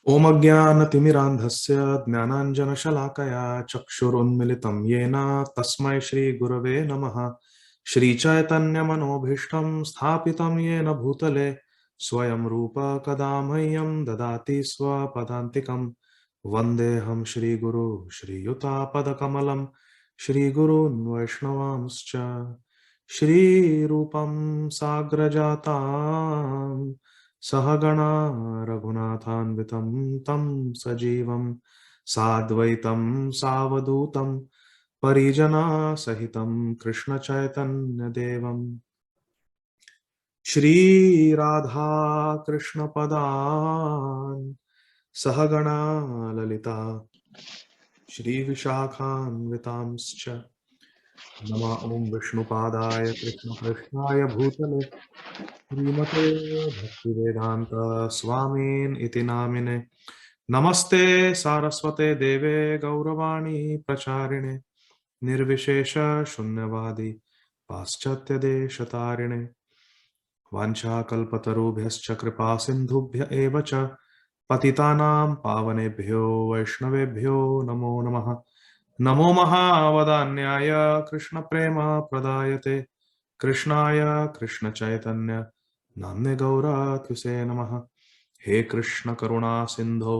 Om Ajnanatimirandhasya Jnananjanashalakaya Chakshurunmilitam Yena Tasmai Shri Gurave Namaha Shri Chaitanya Manobhishtam Sthapitam Yena Bhutale Swayam Rupa Kadamahyam Dadati Swapadantikam Vandeham Shri Guru Shri Yuta Padakamalam Shri Gurun Vaishnavamscha Shri Rupam Sagrajatam सहगणा रघुनाथान्वितं तं सजीवं साद्वैतं सावधूतं परिजनसहितं कृष्णचैतन्यदेवं श्रीराधा कृष्णपदान् सहगणा ललिता श्रीविशाखान्वितांश्च नमः ॐ विष्णुपादाय कृष्णकृष्णाय भूतले श्रीमते भक्तिवेदांत स्वामीन इति नामिने नमस्ते सारस्वते देवे गौरवाणी प्रचारिणे निर्विशेष शून्यवादी पाश्चात्य देशतारिणे वाञ्छाकल्पतरुभ्यश्च कृपा सिन्धुभ्य एव च पतितानां पावनेभ्यो वैष्णवेभ्यो नमो नमः नमो महावदान्याय कृष्ण प्रेम प्रदायते कृष्णाय कृष्ण चैतन्य नाम्ने गौरात्युसे नमः हे कृष्ण करुणा सिंधो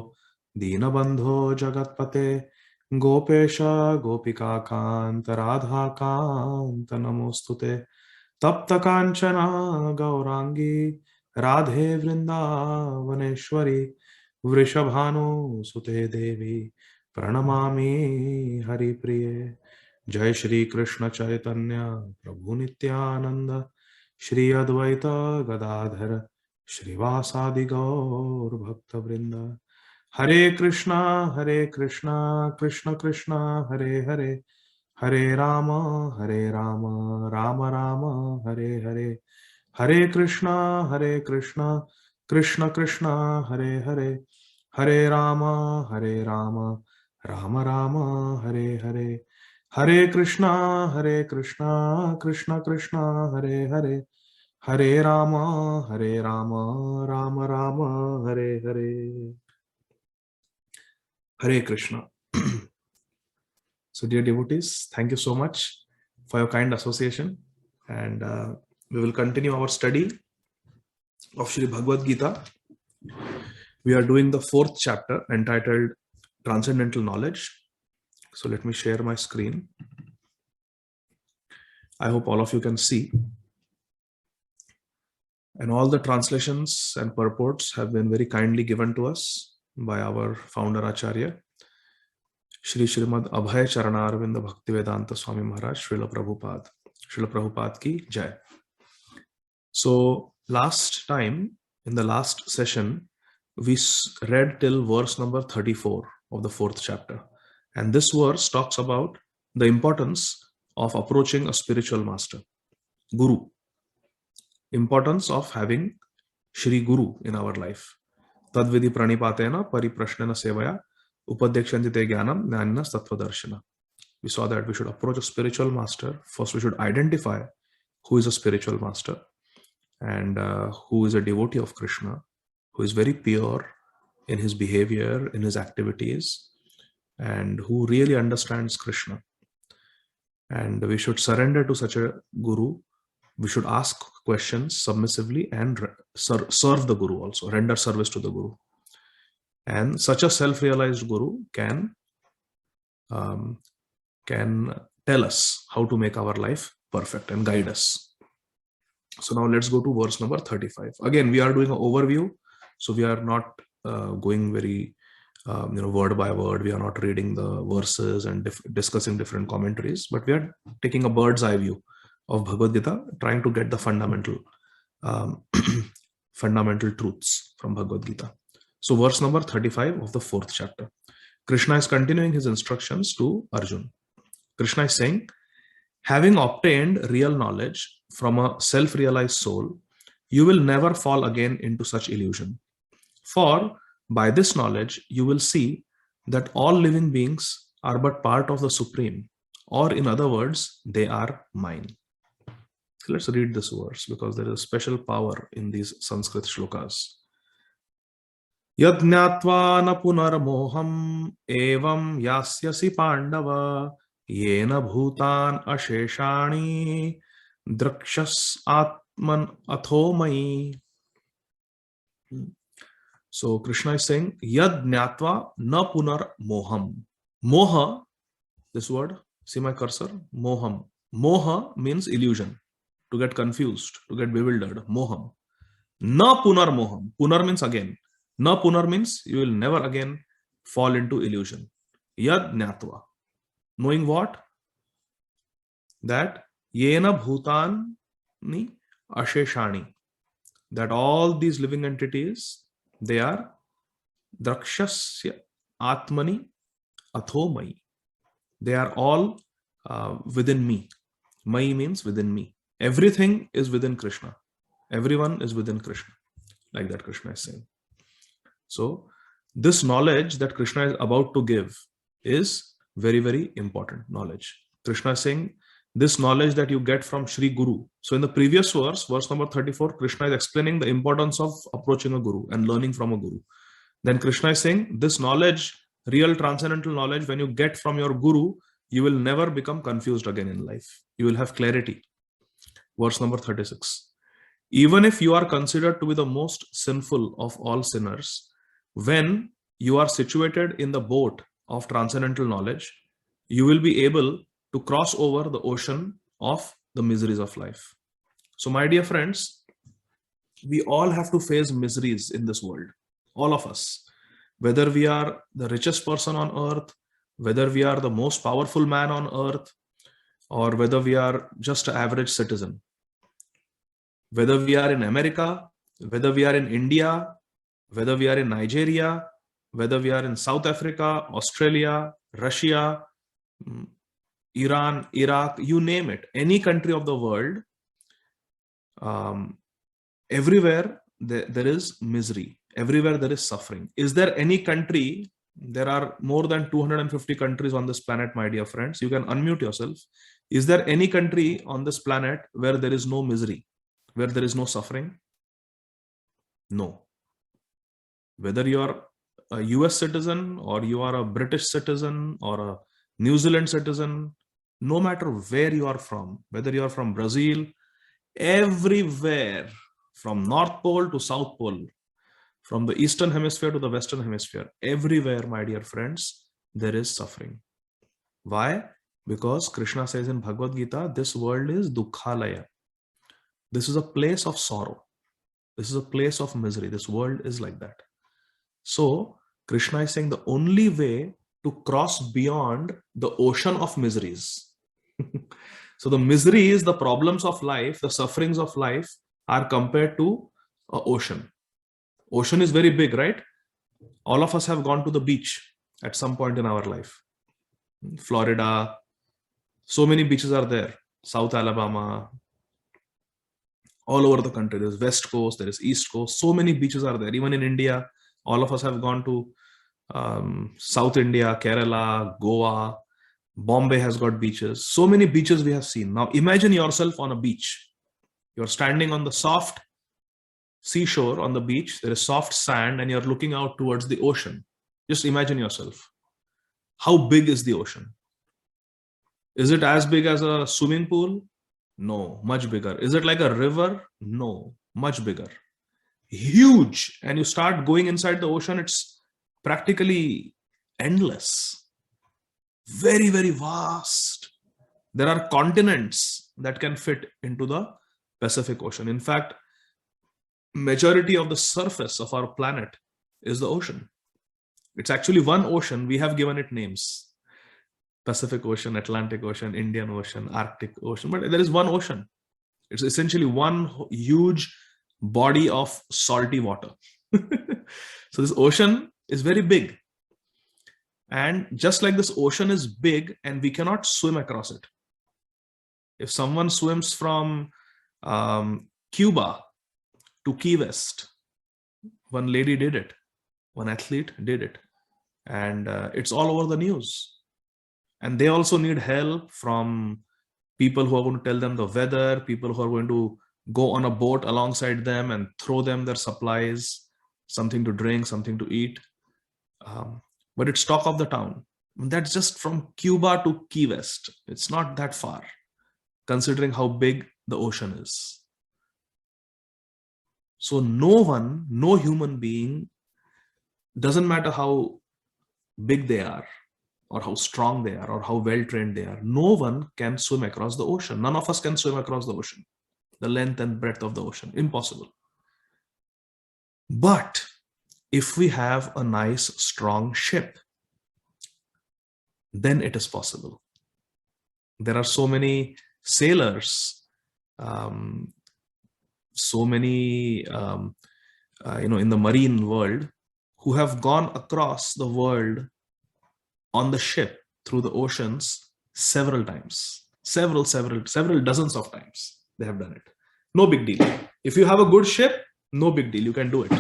दीनबंधो जगत्पते गोपेश गोपिका कांत राधा कांत नमोस्तुते तप्त कांचन गौरांगी राधे वृंदावनेश्वरी वृषभानुसुते देवी प्रणमामि हरिप्रिये जय श्री कृष्ण चैतन्य प्रभु नित्यानंद श्री अद्वैत गदाधर श्रीवासादि गौर भक्त वृंद हरे Krishna Krishna Krishna Hare Hare Hare Ram Ram Ram Hare Hare Hare Krishna Krishna Krishna Hare Hare Hare Ram Ram Ram Hare Hare Hare Krishna Krishna Krishna Hare Hare Hare Ram Ram Ram Hare Hare Hare Krishna. So dear devotees, thank you so much for your kind association, and we will continue our study of Shri Bhagavad Gita. We are doing the 4th chapter entitled Transcendental Knowledge. So let me share my screen. I hope all of you can see. And all the translations and purports have been very kindly given to us by our founder Acharya, Shri Srimad Abhay Charanarvinda Bhaktivedanta Swami Maharaj, Srila Prabhupada. Srila Prabhupada ki Jai. So last time, in the last session, we read till verse number 34 of the 4th chapter. And this verse talks about the importance of approaching a spiritual master, Guru. Importance of having Shri Guru in our life. Tadvidi pranipatena pariprashnena sevaya upadekshantite jnanam jnanina sattvadarshana. We saw that we should approach a spiritual master. First, we should identify who is a spiritual master and who is a devotee of Krishna, who is very pure in his behavior, in his activities, and who really understands Krishna. And we should surrender to such a Guru. We should ask questions submissively and serve the Guru also, render service to the Guru. And such a self-realized Guru can tell us how to make our life perfect and guide us. So now let's go to verse number 35. Again, we are doing an overview, so we are not going very word by word. We are not reading the verses and discussing different commentaries, but we are taking a bird's eye view of Bhagavad Gita, trying to get the fundamental fundamental truths from Bhagavad Gita. So verse number 35 of the 4th chapter. Krishna is continuing his instructions to Arjun. Krishna is saying, having obtained real knowledge from a self-realized soul, you will never fall again into such illusion. For by this knowledge, you will see that all living beings are but part of the Supreme, or in other words, they are mine. So let's read this verse because there is a special power in these Sanskrit shlokas. Yadnyatva na punarmoham evam yasyasi pandava yena bhutan asheshani drakshas atman athomai. So Krishna is saying, Yad Jnatva na punar moham. Moha, this word, see my cursor, moham. Moha means illusion, to get confused, to get bewildered. Moham. Na punar moham. Punar means again. Na punar means you will never again fall into illusion. Yad Jnatva. Knowing what? That yena bhutani asheshani. That all these living entities, they are drakshasya atmani athomai. They are all within me. Mai means within me. Everything is within Krishna. Everyone is within Krishna. Like that Krishna is saying. So this knowledge that Krishna is about to give is very, very important knowledge. Krishna is saying this knowledge that you get from Sri Guru. So in the previous verse, verse number 34, Krishna is explaining the importance of approaching a Guru and learning from a Guru. Then Krishna is saying this knowledge, real transcendental knowledge, when you get from your Guru, you will never become confused again in life. You will have clarity. Verse number 36. Even if you are considered to be the most sinful of all sinners, when you are situated in the boat of transcendental knowledge, you will be able to cross over the ocean of the miseries of life. So my dear friends, we all have to face miseries in this world. All of us. Whether we are the richest person on earth, whether we are the most powerful man on earth, or whether we are just an average citizen. Whether we are in America, whether we are in India, whether we are in Nigeria, whether we are in South Africa, Australia, Russia, Iran, Iraq, you name it, any country of the world, everywhere there is misery, everywhere there is suffering. Is there any country? There are more than 250 countries on this planet, my dear friends. You can unmute yourself. Is there any country on this planet where there is no misery, where there is no suffering? No. Whether you are a US citizen or you are a British citizen or a New Zealand citizen, no matter where you are from, whether you are from Brazil, everywhere, from North Pole to South Pole, from the Eastern Hemisphere to the Western Hemisphere, everywhere, my dear friends, there is suffering. Why? Because Krishna says in Bhagavad Gita, this world is dukkhalaya. This is a place of sorrow. This is a place of misery. This world is like that. So Krishna is saying the only way to cross beyond the ocean of miseries. So the miseries, the problems of life, the sufferings of life are compared to an ocean. Ocean is very big, right? All of us have gone to the beach at some point in our life. Florida, so many beaches are there. South Alabama, all over the country. There's West Coast, there is East Coast. So many beaches are there. Even in India, all of us have gone to South India, Kerala, Goa. Bombay has got beaches. So many beaches we have seen. Now imagine yourself on a beach. You're standing on the soft seashore on the beach. There is soft sand and you're looking out towards the ocean. Just imagine yourself. How big is the ocean? Is it as big as a swimming pool? No, much bigger. Is it like a river? No, much bigger. Huge. And you start going inside the ocean, it's practically endless. Very, very vast. There are continents that can fit into the Pacific Ocean. In fact, majority of the surface of our planet is the ocean. It's actually one ocean. We have given it names. Pacific Ocean, Atlantic Ocean, Indian Ocean, Arctic Ocean. But there is one ocean. It's essentially one huge body of salty water. So this ocean is very big. And just like this ocean is big and we cannot swim across it. If someone swims from Cuba to Key West, one lady did it, one athlete did it, and it's all over the news. And they also need help from people who are going to tell them the weather, people who are going to go on a boat alongside them and throw them their supplies. something to drink, something to eat. But it's talk of the town. That's just from Cuba to Key West. It's not that far, considering how big the ocean is. So no human being, doesn't matter how big they are, or how strong they are, or how well trained they are, no one can swim across the ocean. None of us can swim across the ocean, the length and breadth of the ocean. Impossible. But if we have a nice, strong ship, then it is possible. There are so many sailors, so many, in the marine world, who have gone across the world on the ship through the oceans several times, several dozens of times. They have done it. No big deal. If you have a good ship, no big deal. You can do it.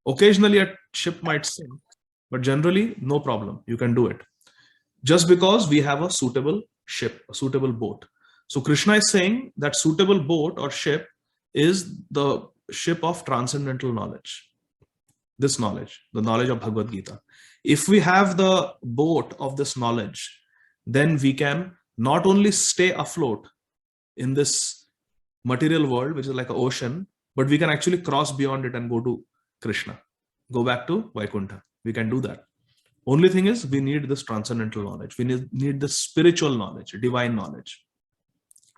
Occasionally, a ship might sink, but generally, no problem. You can do it. Just because we have a suitable ship, a suitable boat. So Krishna is saying that suitable boat or ship is the ship of transcendental knowledge. This knowledge, the knowledge of Bhagavad Gita. If we have the boat of this knowledge, then we can not only stay afloat in this material world, which is like an ocean, but we can actually cross beyond it and go to Krishna, go back to Vaikuntha. We can do that. Only thing is, we need this transcendental knowledge. We need this spiritual knowledge, divine knowledge.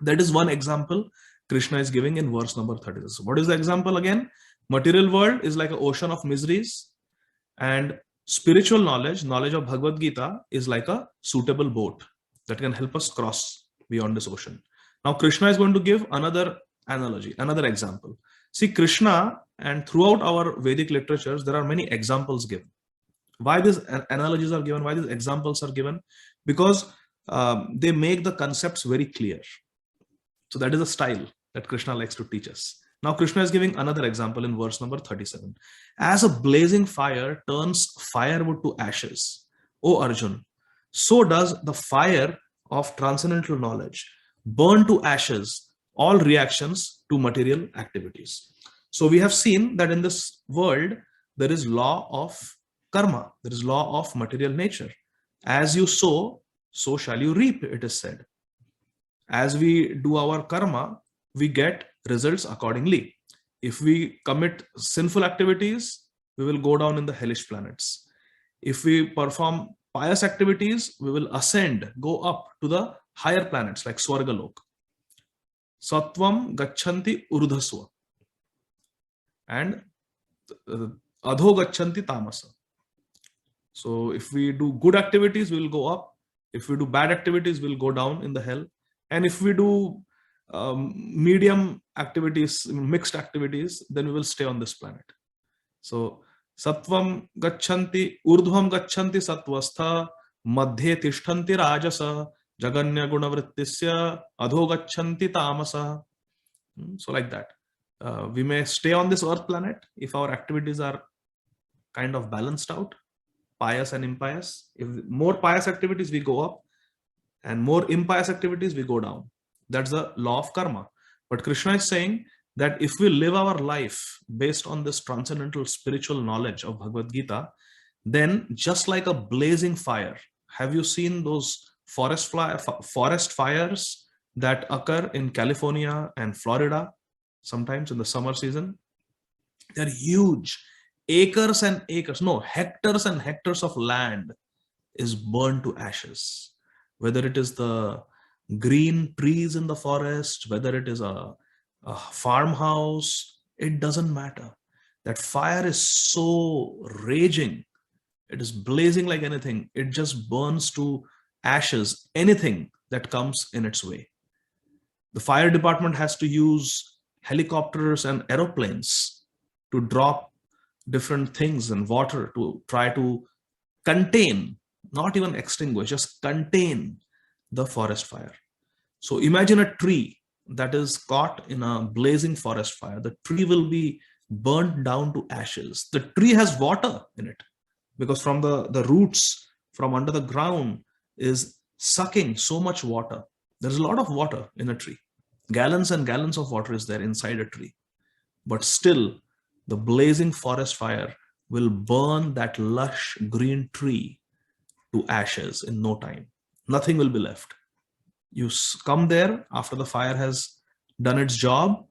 That is one example Krishna is giving in verse number 36. What is the example again? Material world is like an ocean of miseries, and spiritual knowledge, knowledge of Bhagavad Gita, is like a suitable boat that can help us cross beyond this ocean. Now Krishna is going to give another analogy, another example. See, Krishna, and throughout our Vedic literatures, there are many examples given. Why these analogies are given, why these examples are given? Because they make the concepts very clear. So that is a style that Krishna likes to teach us. Now Krishna is giving another example in verse number 37. As a blazing fire turns firewood to ashes, O Arjun, so does the fire of transcendental knowledge burn to ashes all reactions to material activities. So we have seen that in this world, there is law of karma, there is law of material nature. As you sow, so shall you reap, it is said. As we do our karma, we get results accordingly. If we commit sinful activities, we will go down in the hellish planets. If we perform pious activities, we will ascend, go up to the higher planets like Swargalok. Sattvam gacchanti urdhasva, and adho gacchanti tamasa. So if we do good activities, we will go up. If we do bad activities, we will go down in the hell. And if we do medium activities, mixed activities, then we will stay on this planet. So sattvam gacchanti, urdhvam gacchanti sattvastha, madhye tishtanti rajasa, jaganya gunavrittisya, adho gacchanti tamasa. So like that. We may stay on this earth planet if our activities are kind of balanced out, pious and impious. If more pious activities, we go up, and more impious activities, we go down. That's the law of karma. But Krishna is saying that if we live our life based on this transcendental spiritual knowledge of Bhagavad Gita, then just like a blazing fire, have you seen those forest fires that occur in California and Florida sometimes in the summer season? They're huge. Acres and acres, no, hectares and hectares of land is burned to ashes. Whether it is the green trees in the forest, whether it is a farmhouse, it doesn't matter. That fire is so raging, it is blazing like anything. It just burns to ashes anything that comes in its way. The fire department has to use helicopters and aeroplanes to drop different things and water to try to contain, not even extinguish, just contain the forest fire. So imagine a tree that is caught in a blazing forest fire. The tree will be burnt down to ashes. The tree has water in it because from the roots from under the ground is sucking so much water. There's a lot of water in a tree. Gallons and gallons of water is there inside a tree. But still, the blazing forest fire will burn that lush green tree to ashes in no time. Nothing will be left. You come there after the fire has done its job,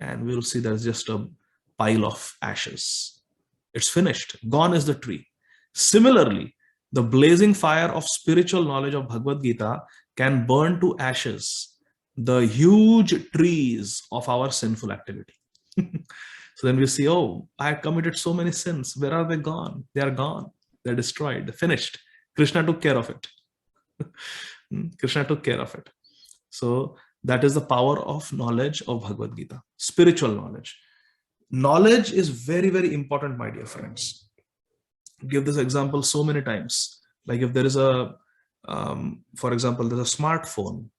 and we'll see there's just a pile of ashes. It's finished. Gone is the tree. Similarly, the blazing fire of spiritual knowledge of Bhagavad Gita can burn to ashes the huge trees of our sinful activity. So then we see, oh, I committed so many sins. Where are they gone? They are gone. They're destroyed. Finished. Krishna took care of it. Krishna took care of it. So that is the power of knowledge of Bhagavad Gita, spiritual knowledge. Knowledge is very, very important, my dear friends. Give this example so many times. Like if there is for example, there's a smartphone.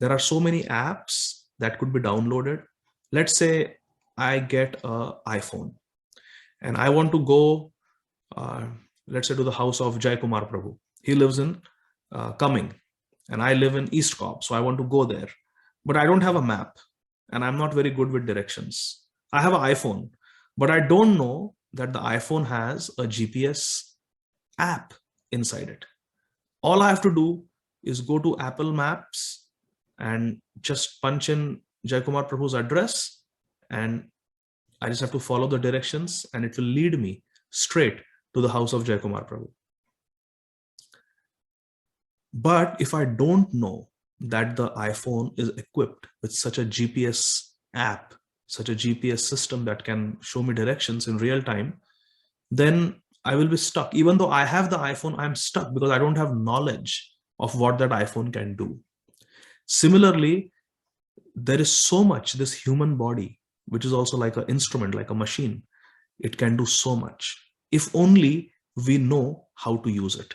There are so many apps that could be downloaded. Let's say I get an iPhone and I want to go, let's say, to the house of Jai Kumar Prabhu. He lives in Cumming and I live in East Cobb. So I want to go there, but I don't have a map and I'm not very good with directions. I have an iPhone, but I don't know that the iPhone has a GPS app inside it. All I have to do is go to Apple Maps and just punch in Jai Kumar Prabhu's address, and I just have to follow the directions and it will lead me straight to the house of Jai Kumar Prabhu. But if I don't know that the iPhone is equipped with such a GPS app, such a GPS system that can show me directions in real time, then I will be stuck. Even though I have the iPhone, I'm stuck because I don't have knowledge of what that iPhone can do. Similarly, there is so much, this human body, which is also like an instrument, like a machine. It can do so much if only we know how to use it.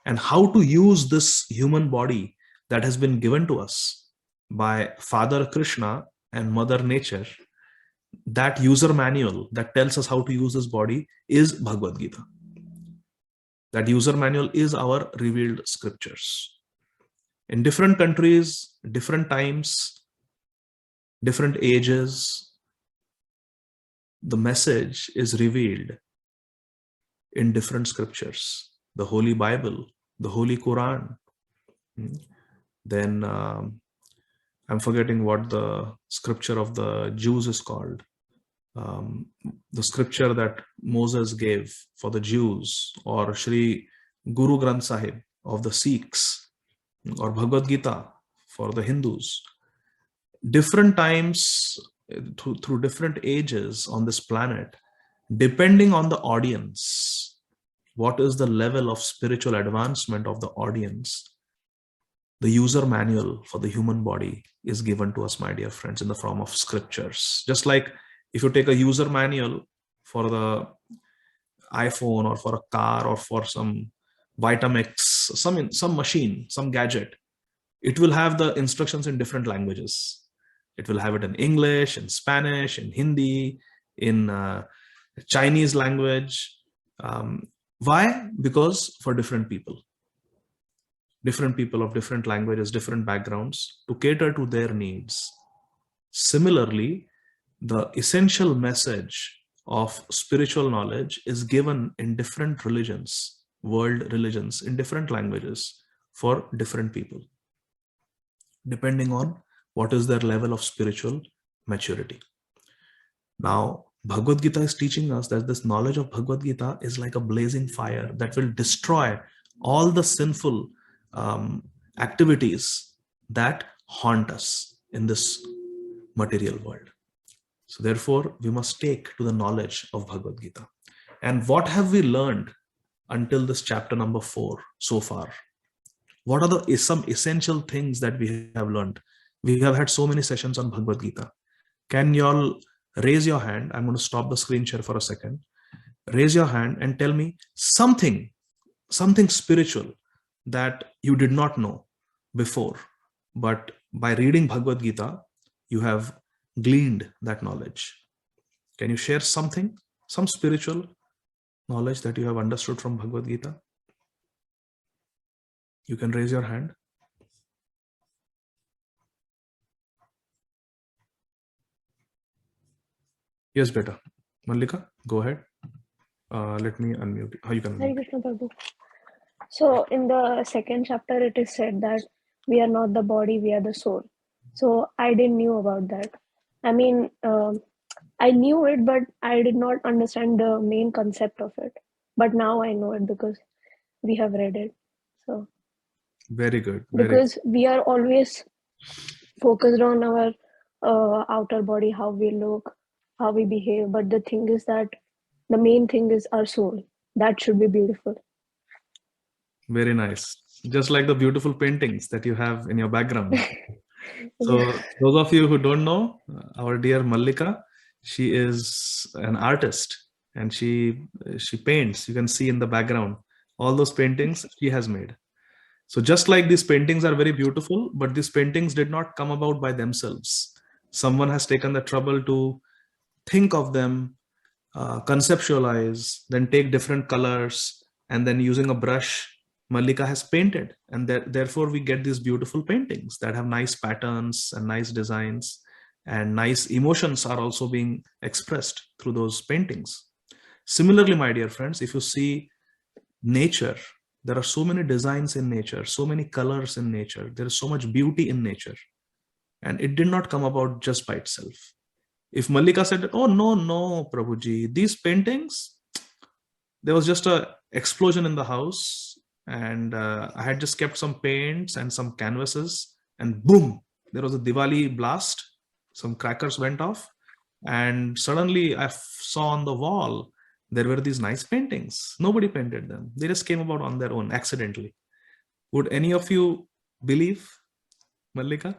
And how to use this human body that has been given to us by Father Krishna and Mother Nature, that user manual that tells us how to use this body is Bhagavad Gita. That user manual is our revealed scriptures. In different countries, different times, different ages, the message is revealed in different scriptures. The Holy Bible, the Holy Quran. Then I'm forgetting what the scripture of the Jews is called. The scripture that Moses gave for the Jews, or Shri Guru Granth Sahib of the Sikhs, or Bhagavad Gita for the Hindus. Different times, through different ages on this planet, depending on the audience, what is the level of spiritual advancement of the audience, the user manual for the human body is given to us, my dear friends, in the form of scriptures. Just like if you take a user manual for the iPhone or for a car or for some Vitamix, some machine, some gadget, it will have the instructions in different languages. It will have it in English, in Spanish, in Hindi, in Chinese language. Why? Because for different people of different languages, different backgrounds, to cater to their needs. Similarly, the essential message of spiritual knowledge is given in different religions, world religions, in different languages for different people, depending on what is their level of spiritual maturity. Now, Bhagavad Gita is teaching us that this knowledge of Bhagavad Gita is like a blazing fire that will destroy all the sinful activities that haunt us in this material world. So therefore, we must take to the knowledge of Bhagavad Gita. And what have we learned until this chapter number 4 so far? What are some essential things that we have learned? We have had so many sessions on Bhagavad Gita. Can you all raise your hand? I'm going to stop the screen share for a second. Raise your hand and tell me something spiritual that you did not know before, but by reading Bhagavad Gita, you have gleaned that knowledge. Can you share something, some spiritual knowledge that you have understood from Bhagavad Gita? You can raise your hand. Yes, beta. Mallika, go ahead. Let me unmute. How you can Hare unmute? Krishna Prabhu. So in the second chapter, it is said that we are not the body, we are the soul. So I didn't knew about that. I mean, I knew it, but I did not understand the main concept of it. But now I know it because we have read it. So Very good. Very because we are always focused on our outer body, how we look, how we behave. But the thing is that the main thing is our soul. That should be beautiful. very nice. Just like the beautiful paintings that you have in your background. Yeah. So those of you who don't know, our dear Mallika, she is an artist and she paints. You can see in the background all those paintings she has made. So just like these paintings are very beautiful, but these paintings did not come about by themselves. Someone has taken the trouble to think of them, conceptualize, then take different colors, and then using a brush, Mallika has painted. And therefore, we get these beautiful paintings that have nice patterns and nice designs, and nice emotions are also being expressed through those paintings. Similarly, my dear friends, if you see nature, there are so many designs in nature, so many colors in nature, there is so much beauty in nature, and it did not come about just by itself. If Mallika said, "Oh no, no, Prabhuji, these paintings," there was just a explosion in the house, and I had just kept some paints and some canvases, and boom, there was a Diwali blast. Some crackers went off, and suddenly I saw on the wall there were these nice paintings. Nobody painted them; they just came about on their own accidentally. Would any of you believe, Mallika?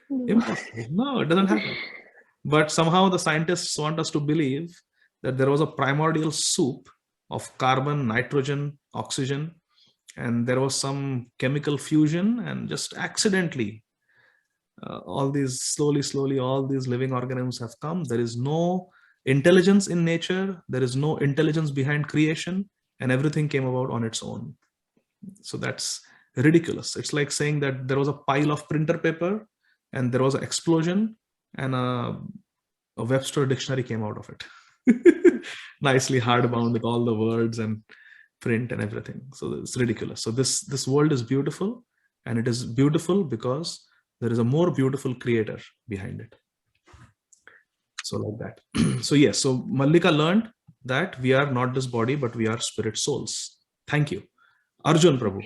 Impossible. No, it doesn't happen. But somehow the scientists want us to believe that there was a primordial soup of carbon, nitrogen, oxygen, and there was some chemical fusion, and just accidentally, all these slowly, all these living organisms have come. There is no intelligence in nature, there is no intelligence behind creation, and everything came about on its own. So that's ridiculous. It's like saying that there was a pile of printer paper and there was an explosion and a Webster dictionary came out of it. Nicely hardbound with all the words and print and everything. So it's ridiculous. So this world is beautiful, and it is beautiful because there is a more beautiful creator behind it. So like that. So yes, so Mallika learned that we are not this body, but we are spirit souls. Thank you. Arjun Prabhu,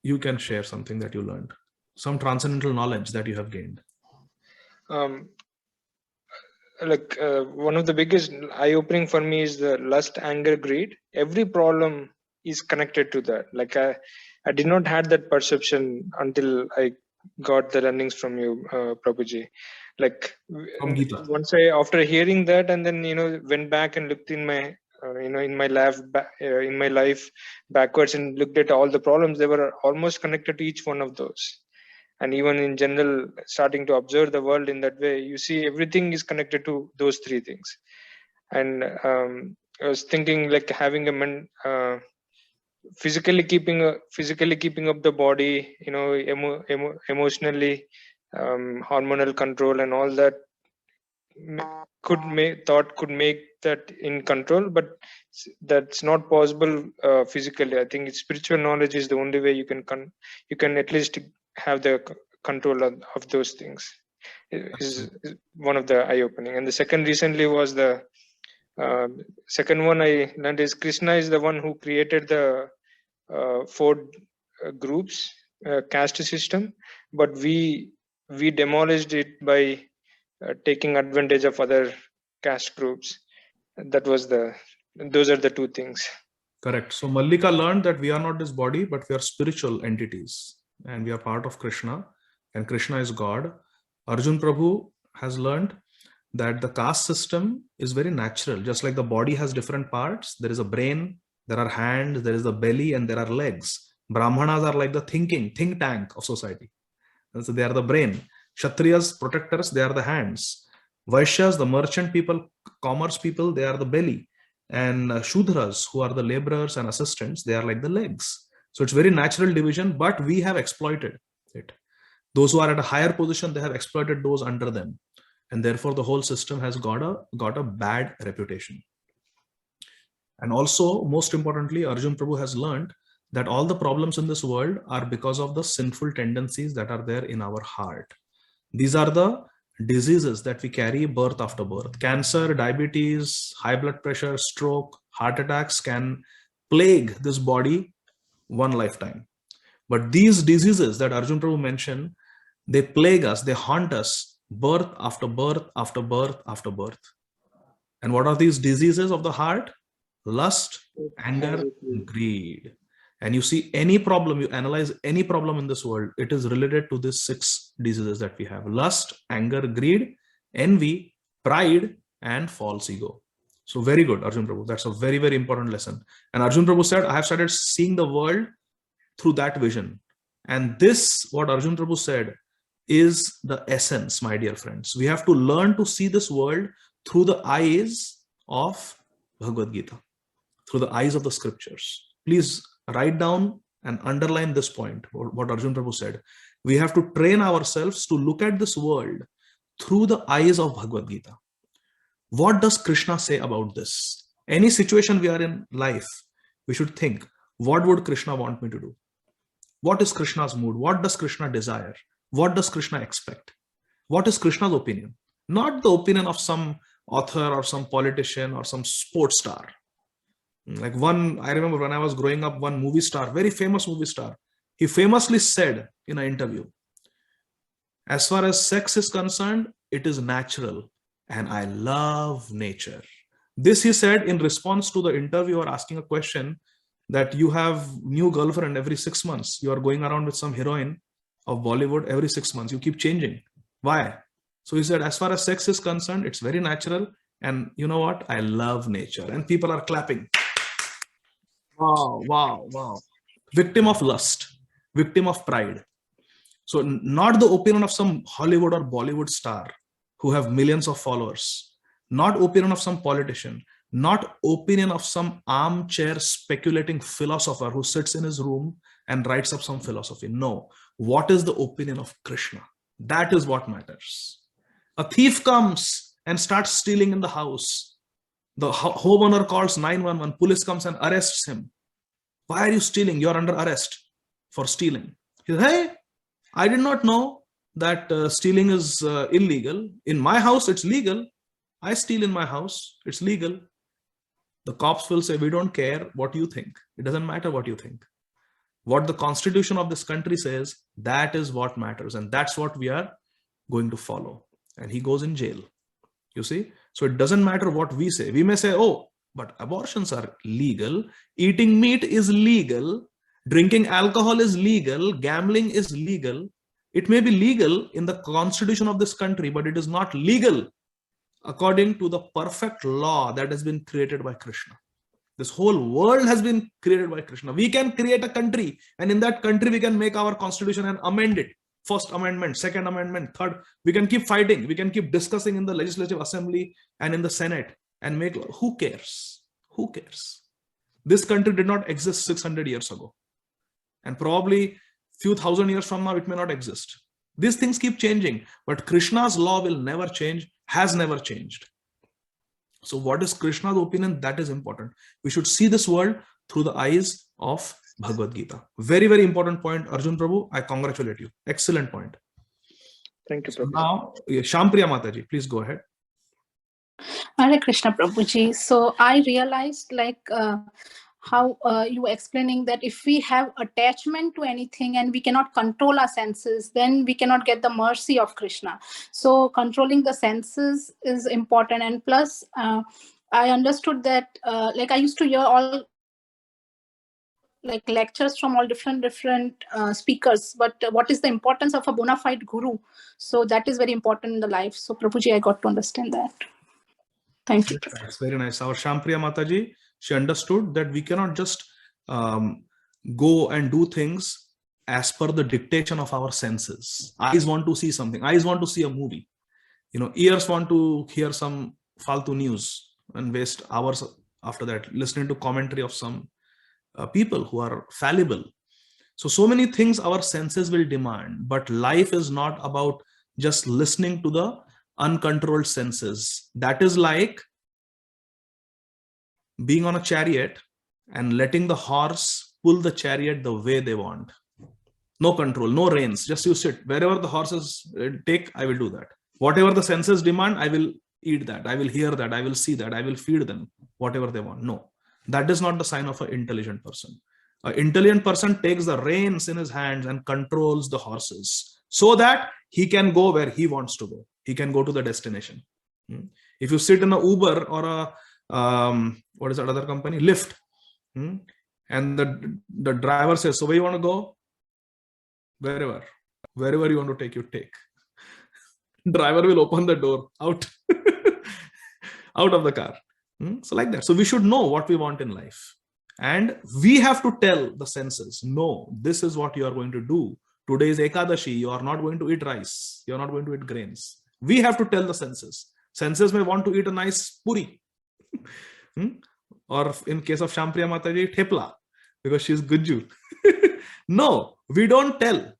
you can share something that you learned, some transcendental knowledge that you have gained. Um, one of the biggest eye-opening for me is the lust, anger, greed. Every problem is connected to that. Like I did not had that perception until I got the learnings from you, Prabhuji. Like From Gita. once after hearing that, and then went back and looked in my in my life backwards and looked at all the problems. They were almost connected to each one of those. And even in general, starting to observe the world in that way, you see everything is connected to those three things. And I was thinking like having a physically keeping up the body, emotionally, hormonal control and all that could make that in control, but that's not possible physically. I think spiritual knowledge is the only way you can at least have the control of those things. Is one of the eye-opening. And the second recently was the second one I learned is Krishna is the one who created the four groups, caste system, but we demolished it by taking advantage of other caste groups. Those are the two things. Correct. So Mallika learned that we are not this body, but we are spiritual entities, and we are part of Krishna, and Krishna is God. Arjun Prabhu has learned that the caste system is very natural. Just like the body has different parts, there is a brain, there are hands, there is the belly, and there are legs. Brahmanas are like the think tank of society. And so they are the brain. Kshatriyas, protectors, they are the hands. Vaishyas, the merchant people, commerce people, they are the belly. And Shudras, who are the laborers and assistants, they are like the legs. So it's very natural division, but we have exploited it. Those who are at a higher position, they have exploited those under them. And therefore, the whole system has got a bad reputation. And also, most importantly, Arjun Prabhu has learned that all the problems in this world are because of the sinful tendencies that are there in our heart. These are the diseases that we carry birth after birth. Cancer, diabetes, high blood pressure, stroke, heart attacks can plague this body one lifetime. But these diseases that Arjun Prabhu mentioned, they plague us, they haunt us birth after birth after birth after birth. And what are these diseases of the heart? Lust, anger, greed. And you see any problem, you analyze any problem in this world, it is related to these 6 diseases that we have: lust, anger, greed, envy, pride, and false ego. So very good, Arjun Prabhu. That's a very, very important lesson. And Arjun Prabhu said, I have started seeing the world through that vision. And this, what Arjun Prabhu said, is the essence, my dear friends. We have to learn to see this world through the eyes of Bhagavad Gita, through the eyes of the scriptures. Please write down and underline this point, what Arjun Prabhu said. We have to train ourselves to look at this world through the eyes of Bhagavad Gita. What does Krishna say about this? Any situation we are in life, we should think, what would Krishna want me to do? What is Krishna's mood? What does Krishna desire? What does Krishna expect? What is Krishna's opinion? Not the opinion of some author or some politician or some sports star. Like I remember when I was growing up, one movie star, very famous movie star, he famously said in an interview, as far as sex is concerned, it is natural and I love nature. This he said in response to the interviewer asking a question that you have new girlfriend every 6 months. You are going around with some heroine of Bollywood every 6 months. You keep changing. Why? So he said, as far as sex is concerned, it's very natural. And you know what? I love nature. And people are clapping. Wow, wow, wow. Victim of lust, victim of pride. So not the opinion of some Hollywood or Bollywood star who have millions of followers, not opinion of some politician, not opinion of some armchair speculating philosopher who sits in his room and writes up some philosophy. No. What is the opinion of Krishna? That is what matters. A thief comes and starts stealing in the house. The homeowner calls 911. Police comes and arrests him. Why are you stealing? You're under arrest for stealing. He says, hey, I did not know that stealing is illegal. In my house, it's legal. I steal in my house. It's legal. The cops will say, we don't care what you think. It doesn't matter what you think. What the constitution of this country says, that is what matters. And that's what we are going to follow. And he goes in jail. You see? So it doesn't matter what we say. We may say, oh, but abortions are legal. Eating meat is legal. Drinking alcohol is legal. Gambling is legal. It may be legal in the constitution of this country, but it is not legal according to the perfect law that has been created by Krishna. This whole world has been created by Krishna. We can create a country, and in that country, we can make our constitution and amend it. First amendment, second amendment, third. We can keep fighting. We can keep discussing in the legislative assembly and in the Senate and make, who cares? Who cares? This country did not exist 600 years ago. And probably few thousand years from now, it may not exist. These things keep changing, but Krishna's law will never change, has never changed. So what is Krishna's opinion? That is important. We should see this world through the eyes of Bhagavad Gita. Very, very important point, Arjun Prabhu. I congratulate you. Excellent point. Thank you, So Prabhu. now, Shampriya Mataji, please go ahead. Hare Krishna Prabhuji. So I realized how you were explaining that if we have attachment to anything and we cannot control our senses, then we cannot get the mercy of Krishna. So controlling the senses is important. And plus, I understood that, I used to hear all lectures from all different speakers, but what is the importance of a bona fide guru? So that is very important in the life. So Prabhuji, I got to understand that. Thank you. That's very nice. Our Shampriya Mataji, she understood that we cannot just go and do things as per the dictation of our senses. Eyes want to see something. Eyes want to see a movie. Ears want to hear some faltu news and waste hours after that listening to commentary of some people who are fallible. So many things our senses will demand, but life is not about just listening to the uncontrolled senses. That is like being on a chariot and letting the horse pull the chariot the way they want. No control, no reins, just you sit. Wherever the horses take, I will do that. Whatever the senses demand, I will eat that, I will hear that, I will see that, I will feed them whatever they want. No, that is not the sign of an intelligent person. An intelligent person takes the reins in his hands and controls the horses so that he can go where he wants to go. He can go to the destination. If you sit in an Uber or a what is that other company, Lyft, and the driver says, so where you want to go? Wherever you want to take, you take. Driver will open the door out out of the car. So like that. So we should know what we want in life, and we have to tell the senses, no, this is what you are going to do. Today is Ekadashi, you are not going to eat rice, you are not going to eat grains. We have to tell the senses. Senses may want to eat a nice puri, or in case of Shampriya Mataji, thepla, because she's Guju. No, we don't tell.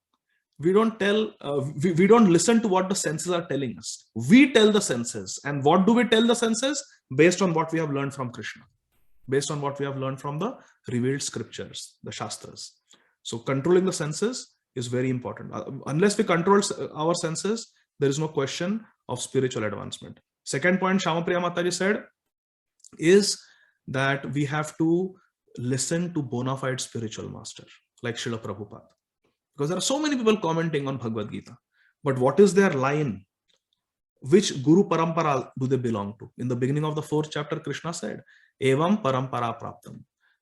We don't tell, we don't listen to what the senses are telling us. We tell the senses. And what do we tell the senses? Based on what we have learned from Krishna, based on what we have learned from the revealed scriptures, the Shastras. So controlling the senses is very important. Unless we control our senses, there is no question of spiritual advancement. Second point Shamapriya Mataji said is that we have to listen to bona fide spiritual master like Srila Prabhupada. Because there are so many people commenting on Bhagavad Gita. But what is their line? Which Guru Parampara do they belong to? In the beginning of the 4th chapter, Krishna said, Evam Parampara Praptam.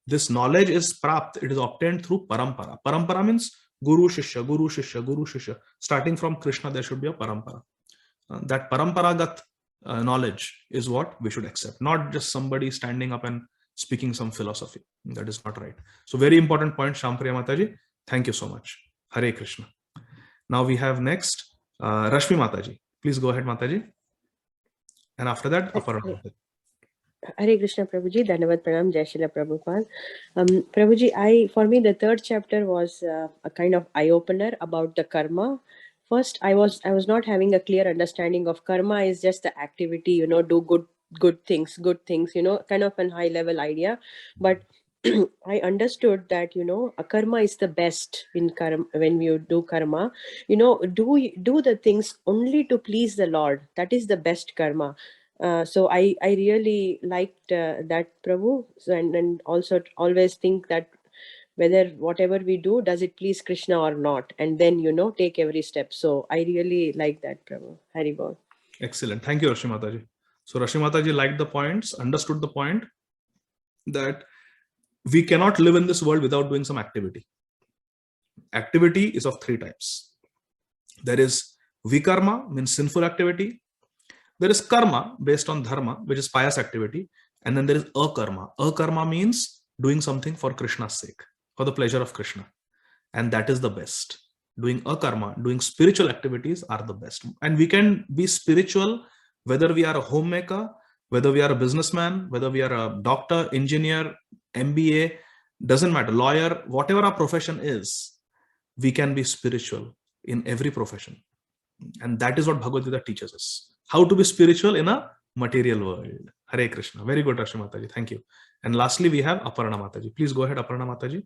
This knowledge is prapt, it is obtained through Parampara. Parampara means Guru Shishya, Guru Shishya, Guru Shishya. Starting from Krishna, there should be a Parampara. That Paramparagat knowledge is what we should accept. Not just somebody standing up and speaking some philosophy. That is not right. So very important point, Shampriya Mataji. Thank you so much. Hare Krishna. Now we have next Rashmi Mataji. Please go ahead, Mataji. And after that, Aparna. Hare Krishna, Prabhuji. Dhanavad Pranam, Jai Srila Prabhupada. Prabhuji, for me, the 3rd chapter was a kind of eye-opener about the karma. First, I was not having a clear understanding of karma is just the activity, do good things, kind of an high-level idea. But I understood that, a karma is the best in karma. When you do karma, do the things only to please the Lord. That is the best karma. So I really liked that, Prabhu. And also always think that whether whatever we do, does it please Krishna or not? And then, take every step. So I really like that, Prabhu. Hari Bol. Excellent. Thank you, Rashmi Mataji. So Rashmi Mataji liked the points, understood the point that we cannot live in this world without doing some activity. Activity is of 3 types. There is vikarma, means sinful activity. There is karma, based on dharma, which is pious activity. And then there is akarma. Akarma means doing something for Krishna's sake, for the pleasure of Krishna. And that is the best. Doing akarma, doing spiritual activities are the best. And we can be spiritual whether we are a homemaker, whether we are a businessman, whether we are a doctor, engineer, MBA, doesn't matter, lawyer, whatever our profession is, we can be spiritual in every profession. And that is what Bhagavad Gita teaches us. How to be spiritual in a material world. Hare Krishna. Very good, Rashmi Mataji. Thank you. And lastly, we have Aparna Mataji. Please go ahead, Aparna Mataji.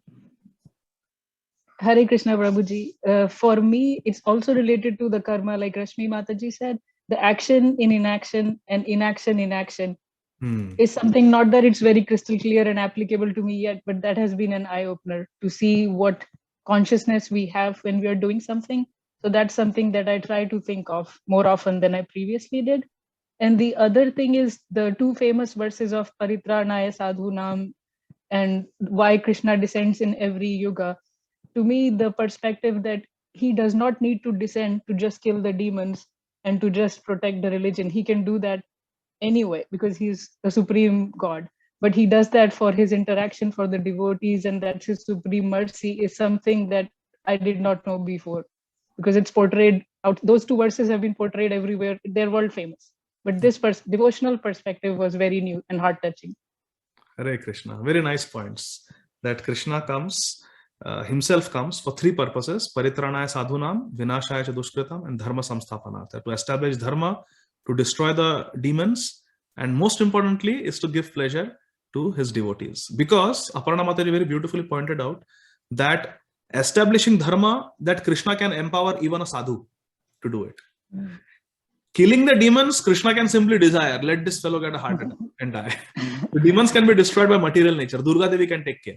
Hare Krishna, Prabhuji. For me, it's also related to the karma, like Rashmi Mataji said, the action in inaction and inaction in action is something, not that it's very crystal clear and applicable to me yet, but that has been an eye-opener to see what consciousness we have when we are doing something. So that's something that I try to think of more often than I previously did. And the other thing is the 2 famous verses of Paritranaya Sadhunam and why Krishna descends in every yuga. To me, the perspective that he does not need to descend to just kill the demons and to just protect the religion. He can do that anyway because he's the supreme God. But he does that for his interaction for the devotees, and that's his supreme mercy is something that I did not know before. Because it's portrayed out, those 2 verses have been portrayed everywhere. They're world famous. But this devotional perspective was very new and heart-touching. Hare Krishna. Very nice points. That Krishna comes, himself comes for 3 purposes. Paritranaya sadhunam, vinashaya cha dushkritam, and dharma samsthapanartha. To establish dharma, to destroy the demons, and most importantly is to give pleasure to his devotees. Because Aparna Mataji very beautifully pointed out that establishing dharma, that Krishna can empower even a sadhu to do it. Killing the demons, Krishna can simply desire, let this fellow get a heart attack and die. The demons can be destroyed by material nature. Durga Devi can take care.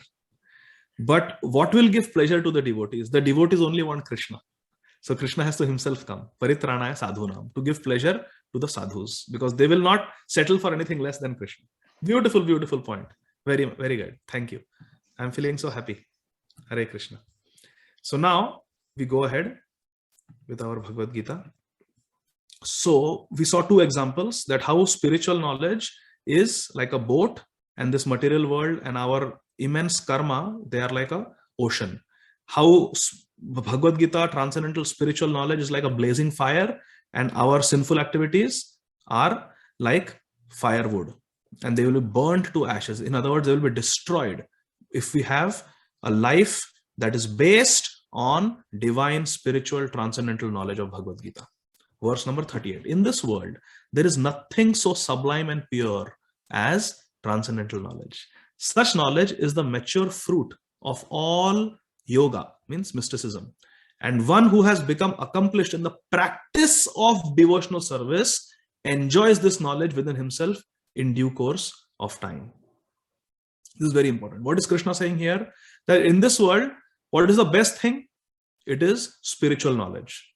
But what will give pleasure to the devotees? The devotees only want Krishna. So Krishna has to himself come, paritranaya sadhunam, to give pleasure to the sadhus, because they will not settle for anything less than Krishna. Beautiful, beautiful point. Very, very good. Thank you. I'm feeling so happy. Hare Krishna. So now we go ahead with our Bhagavad Gita. So we saw two examples that how spiritual knowledge is like a boat, and this material world and our immense karma, they are like a ocean. How Bhagavad Gita, transcendental spiritual knowledge, is like a blazing fire, and our sinful activities are like firewood, and they will be burnt to ashes. In other words, they will be destroyed if we have a life that is based on divine, spiritual, transcendental knowledge of Bhagavad Gita. Verse number 38. In this world, there is nothing so sublime and pure as transcendental knowledge. Such knowledge is the mature fruit of all yoga, means mysticism. And one who has become accomplished in the practice of devotional service enjoys this knowledge within himself in due course of time. This is very important. What is Krishna saying here? That in this world, what is the best thing? It is spiritual knowledge.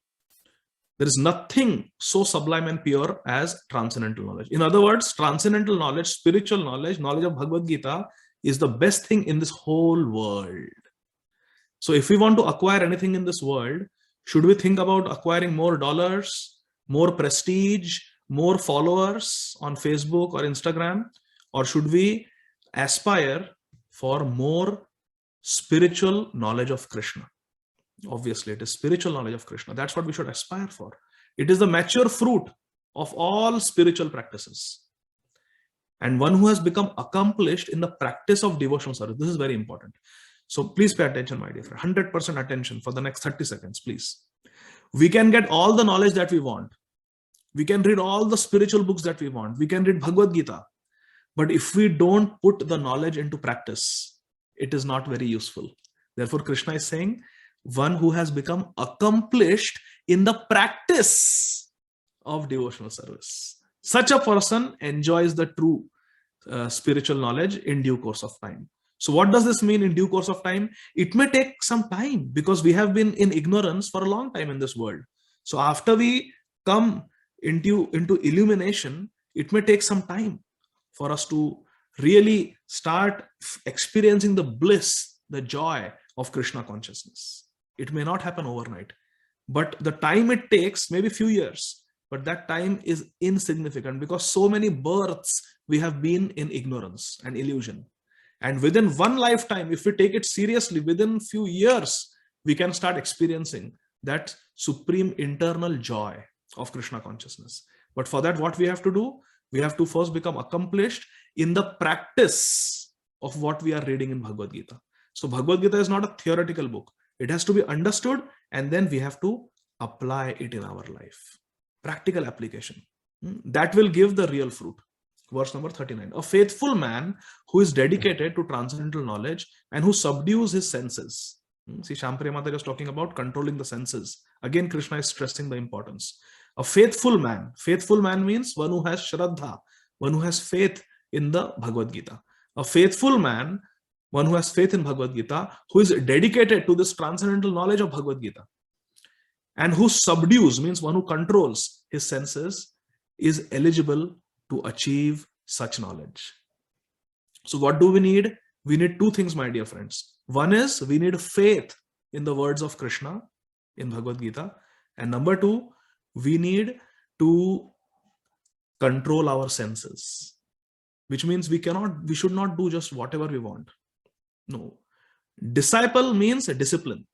There is nothing so sublime and pure as transcendental knowledge. In other words, transcendental knowledge, spiritual knowledge, knowledge of Bhagavad Gita is the best thing in this whole world. So if we want to acquire anything in this world, should we think about acquiring more dollars, more prestige, more followers on Facebook or Instagram? Or should we aspire for more spiritual knowledge of Krishna? Obviously, it is spiritual knowledge of Krishna. That's what we should aspire for. It is the mature fruit of all spiritual practices. And one who has become accomplished in the practice of devotional service. This is very important. So please pay attention, my dear friend. 100% attention for the next 30 seconds, please. We can get all the knowledge that we want. We can read all the spiritual books that we want. We can read Bhagavad Gita. But if we don't put the knowledge into practice, it is not very useful. Therefore, Krishna is saying, one who has become accomplished in the practice of devotional service. Such a person enjoys the true spiritual knowledge in due course of time. So what does this mean in due course of time? It may take some time because we have been in ignorance for a long time in this world. So after we come into illumination, it may take some time for us to really start experiencing the bliss, the joy of Krishna consciousness. It may not happen overnight, but the time it takes may be few years, but that time is insignificant because so many births we have been in ignorance and illusion. And within one lifetime, if we take it seriously, within few years, we can start experiencing that supreme internal joy of Krishna consciousness. But for that, what we have to do? We have to first become accomplished in the practice of what we are reading in Bhagavad Gita. So Bhagavad Gita is not a theoretical book. It has to be understood, and then we have to apply it in our life. Practical application. That will give the real fruit. Verse number 39. A faithful man who is dedicated to transcendental knowledge and who subdues his senses. See, Shampriya Mata is talking about controlling the senses. Again, Krishna is stressing the importance. A faithful man. Faithful man means one who has shraddha, one who has faith in the Bhagavad Gita. A faithful man, one who has faith in Bhagavad Gita, who is dedicated to this transcendental knowledge of Bhagavad Gita, and who subdues, means one who controls his senses, is eligible to achieve such knowledge. So what do we need? We need two things, my dear friends. One is we need faith in the words of Krishna in Bhagavad Gita. And number two, we need to control our senses, which means we should not do just whatever we want. No. Disciple means discipline.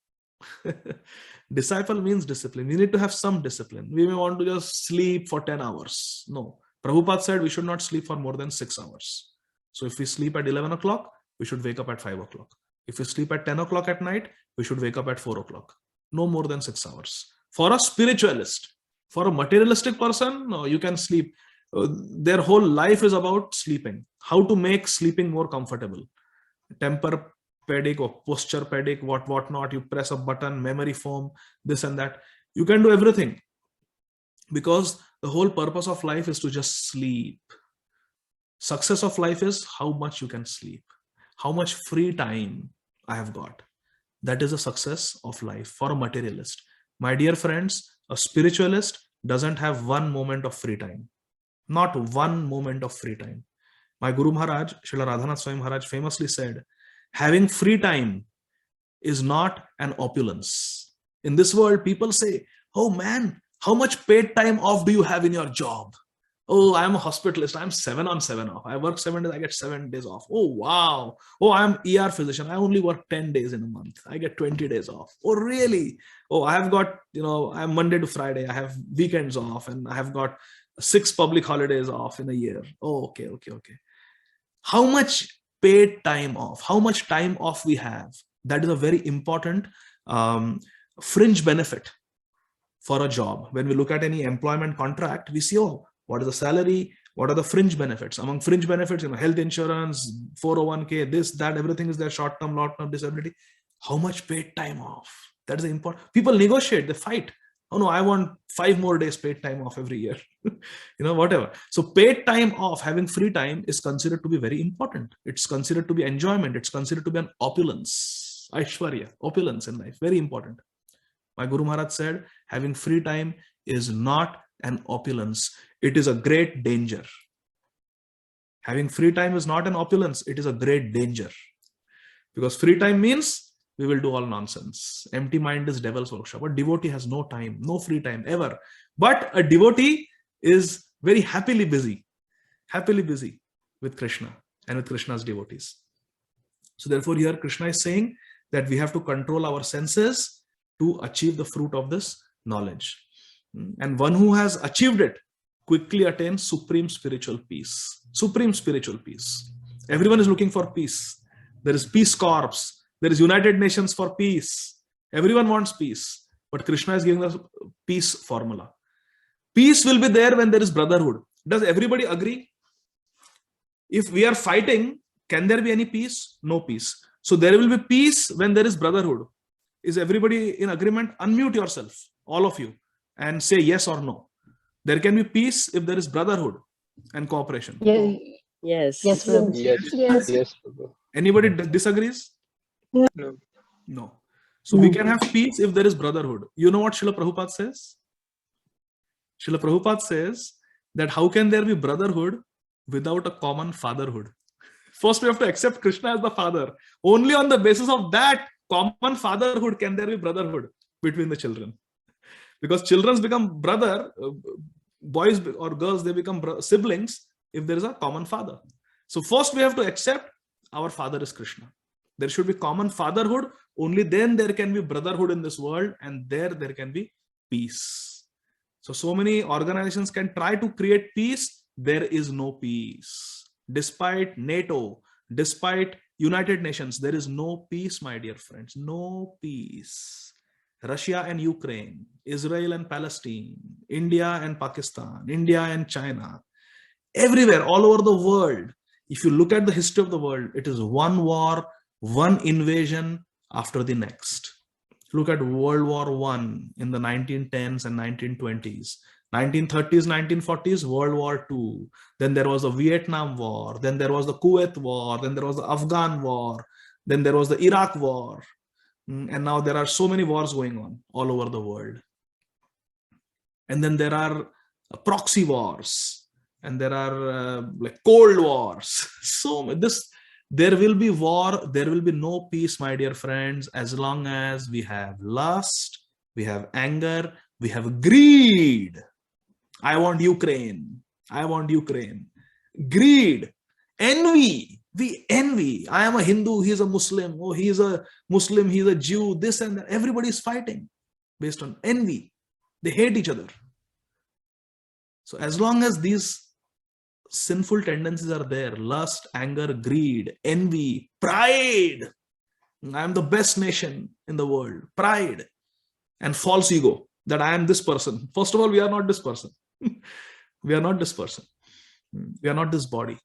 Disciple means discipline. We need to have some discipline. We may want to just sleep for 10 hours. No. Prabhupada said we should not sleep for more than 6 hours. So if we sleep at 11 o'clock, we should wake up at 5 o'clock. If we sleep at 10 o'clock at night, we should wake up at 4 o'clock. No more than 6 hours. For a spiritualist, For a materialistic person, no, you can sleep. Their whole life is about sleeping. How to make sleeping more comfortable. Tempur-Pedic or Posture-Pedic, what not. You press a button, memory foam, this and that. You can do everything. Because the whole purpose of life is to just sleep. Success of life is how much you can sleep. How much free time I have got. That is a success of life for a materialist. My dear friends, a spiritualist doesn't have one moment of free time. Not one moment of free time. My Guru Maharaj, Srila Radhanath Swami Maharaj famously said, having free time is not an opulence. In this world, people say, oh man, how much paid time off do you have in your job? Oh, I'm a hospitalist. I'm 7 on 7 off. I work 7 days. I get 7 days off. Oh, wow. Oh, I'm ER physician. I only work 10 days in a month. I get 20 days off. Oh, really? Oh, I have got, I'm Monday to Friday. I have weekends off and I have got 6 public holidays off in a year. Oh, okay. How much paid time off? How much time off we have? That is a very important fringe benefit for a job. When we look at any employment contract, we see, oh, what is the salary? What are the fringe benefits? Among fringe benefits, health insurance, 401k, this, that, everything is there, short-term, long-term disability. How much paid time off? That is important. People negotiate, they fight. Oh no, I want 5 more days paid time off every year. Whatever. So paid time off, having free time is considered to be very important. It's considered to be enjoyment. It's considered to be an opulence. Aishwarya, opulence in life, very important. My Guru Maharaj said, having free time is not an opulence. It is a great danger. Having free time is not an opulence. It is a great danger. Because free time means we will do all nonsense. Empty mind is devil's workshop. A devotee has no time, no free time ever. But a devotee is very happily busy with Krishna and with Krishna's devotees. So therefore here Krishna is saying that we have to control our senses to achieve the fruit of this knowledge. And one who has achieved it quickly attains supreme spiritual peace. Supreme spiritual peace. Everyone is looking for peace. There is Peace Corps. There is United Nations for peace. Everyone wants peace. But Krishna is giving us peace formula. Peace will be there when there is brotherhood. Does everybody agree? If we are fighting, can there be any peace? No peace. So there will be peace when there is brotherhood. Is everybody in agreement? Unmute yourself, all of you, and say yes or no. There can be peace if there is brotherhood and cooperation. Yes. Yes. Anybody disagrees? No. So we can have peace if there is brotherhood. You know what Srila Prabhupada says? Srila Prabhupada says that how can there be brotherhood without a common fatherhood? First we have to accept Krishna as the father. Only on the basis of that common fatherhood can there be brotherhood between the children. Because children become brother, boys or girls, they become siblings if there is a common father. So first we have to accept our father is Krishna. There should be common fatherhood. Only then there can be brotherhood in this world, and there can be peace. So many organizations can try to create peace. There is no peace. Despite NATO, despite United Nations, there is no peace, my dear friends. No peace. Russia and Ukraine, Israel and Palestine, India and Pakistan, India and China, everywhere, all over the world. If you look at the history of the world, it is one war, one invasion after the next. Look at World War I in the 1910s and 1920s. 1930s, 1940s, World War II. Then there was the Vietnam War. Then there was the Kuwait War. Then there was the Afghan War. Then there was the Iraq War. And now there are so many wars going on all over the world. And then there are proxy wars. And there are like cold wars. So there will be war. There will be no peace, my dear friends, as long as we have lust, we have anger, we have greed. I want Ukraine. I want Ukraine. Greed, envy. We envy. I am a Hindu, he is a Muslim. Oh, he is a Muslim, he is a Jew, this and that. Everybody is fighting based on envy. They hate each other. So as long as these sinful tendencies are there, lust, anger, greed, envy, pride. I am the best nation in the world. Pride and false ego. that I am this person. First of all, we are not this person. We are not this person. We are not this body.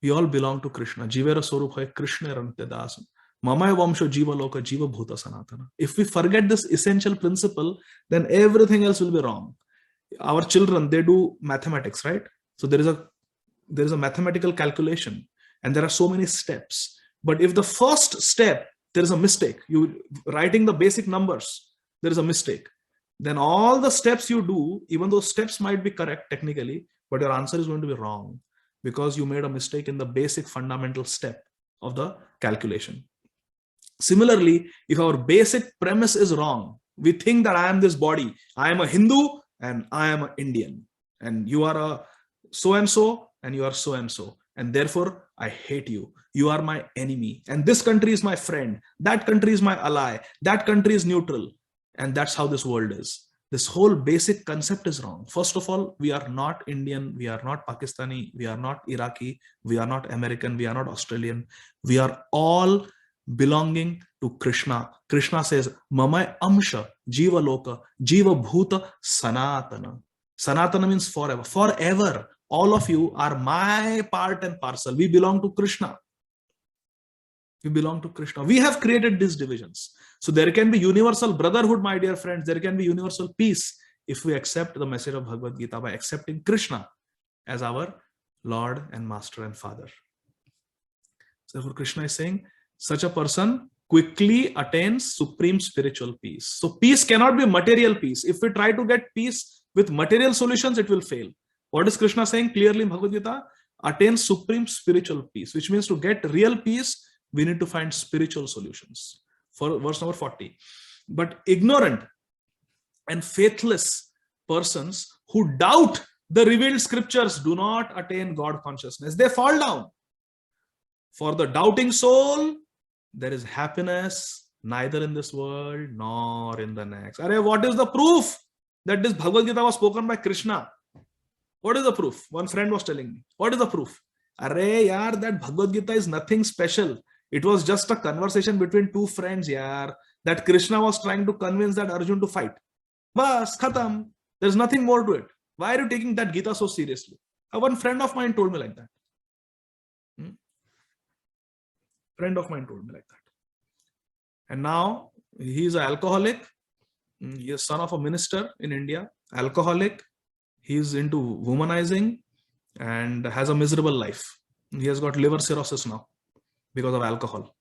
We all belong to Krishna. Jivera Swarup Krishna Rantyadas. Mamaya Vamsho Jiva Loka Jiva Bhuta Sanatana. If we forget this essential principle, then everything else will be wrong. Our children, they do mathematics, right? So there is a mathematical calculation, and there are so many steps. But if the first step, there is a mistake, you writing the basic numbers, there is a mistake, then all the steps you do, even those steps might be correct technically, but your answer is going to be wrong because you made a mistake in the basic fundamental step of the calculation. Similarly, if our basic premise is wrong, we think that I am this body, I am a Hindu and I am an Indian, and you are a so-and-so and you are so-and-so, and therefore I hate you. You are my enemy, and this country is my friend, that country is my ally, that country is neutral, and that's how this world is. This whole basic concept is wrong. First of all, we are not Indian, we are not Pakistani, we are not Iraqi, we are not American, we are not Australian. We are all belonging to Krishna. Krishna says, Mamai Amsha, Jiva Loka, Jiva Bhuta Sanatana. Sanatana means forever. Forever. All of you are my part and parcel. We belong to Krishna. We belong to Krishna. We have created these divisions. So there can be universal brotherhood, my dear friends. There can be universal peace if we accept the message of Bhagavad Gita by accepting Krishna as our Lord and Master and Father. So therefore Krishna is saying, such a person quickly attains supreme spiritual peace. So peace cannot be material peace. If we try to get peace with material solutions, it will fail. What is Krishna saying clearly in Bhagavad Gita? Attain supreme spiritual peace, which means to get real peace, we need to find spiritual solutions. For verse number 40. But ignorant and faithless persons who doubt the revealed scriptures do not attain God consciousness. They fall down. For the doubting soul, there is happiness neither in this world nor in the next. Arey, what is the proof that this Bhagavad Gita was spoken by Krishna? What is the proof? One friend was telling me. What is the proof? Arey, yaar, that Bhagavad Gita is nothing special. It was just a conversation between two friends, yaar, that Krishna was trying to convince that Arjun to fight. Bas, khatam. There's nothing more to it. Why are you taking that Gita so seriously? One friend of mine told me like that. Friend of mine told me like that. And now he is an alcoholic. He is son of a minister in India. Alcoholic. He is into womanizing and has a miserable life. He has got liver cirrhosis now because of alcohol.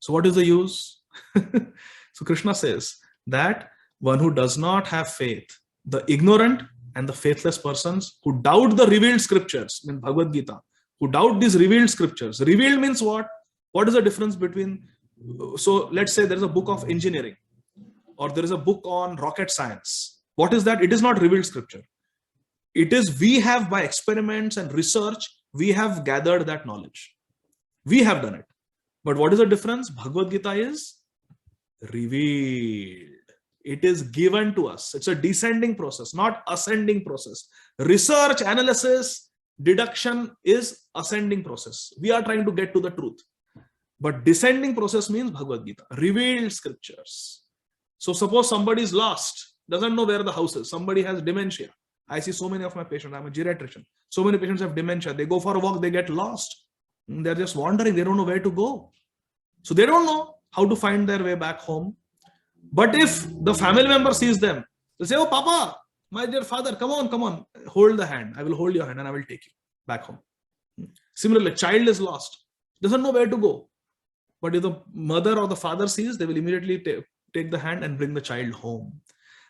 So what is the use? So Krishna says that one who does not have faith, the ignorant and the faithless persons who doubt the revealed scriptures in Bhagavad Gita, who doubt these revealed scriptures. Revealed means what? What is the difference between, so let's say there is a book of engineering or there is a book on rocket science. What is that? It is not revealed scripture. It is, we have by experiments and research, we have gathered that knowledge. We have done it. But what is the difference? Bhagavad Gita is revealed. It is given to us. It's a descending process, not ascending process. Research, analysis, deduction is ascending process. We are trying to get to the truth. But descending process means Bhagavad Gita, revealed scriptures. So suppose somebody is lost, doesn't know where the house is. Somebody has dementia. I see so many of my patients. I'm a geriatrician. So many patients have dementia. They go for a walk, they get lost. They're just wandering. They don't know where to go. So they don't know how to find their way back home. But if the family member sees them, they say, oh, Papa, my dear father, come on, hold the hand. I will hold your hand and I will take you back home. Similarly, child is lost, doesn't know where to go. But if the mother or the father sees, they will immediately take the hand and bring the child home.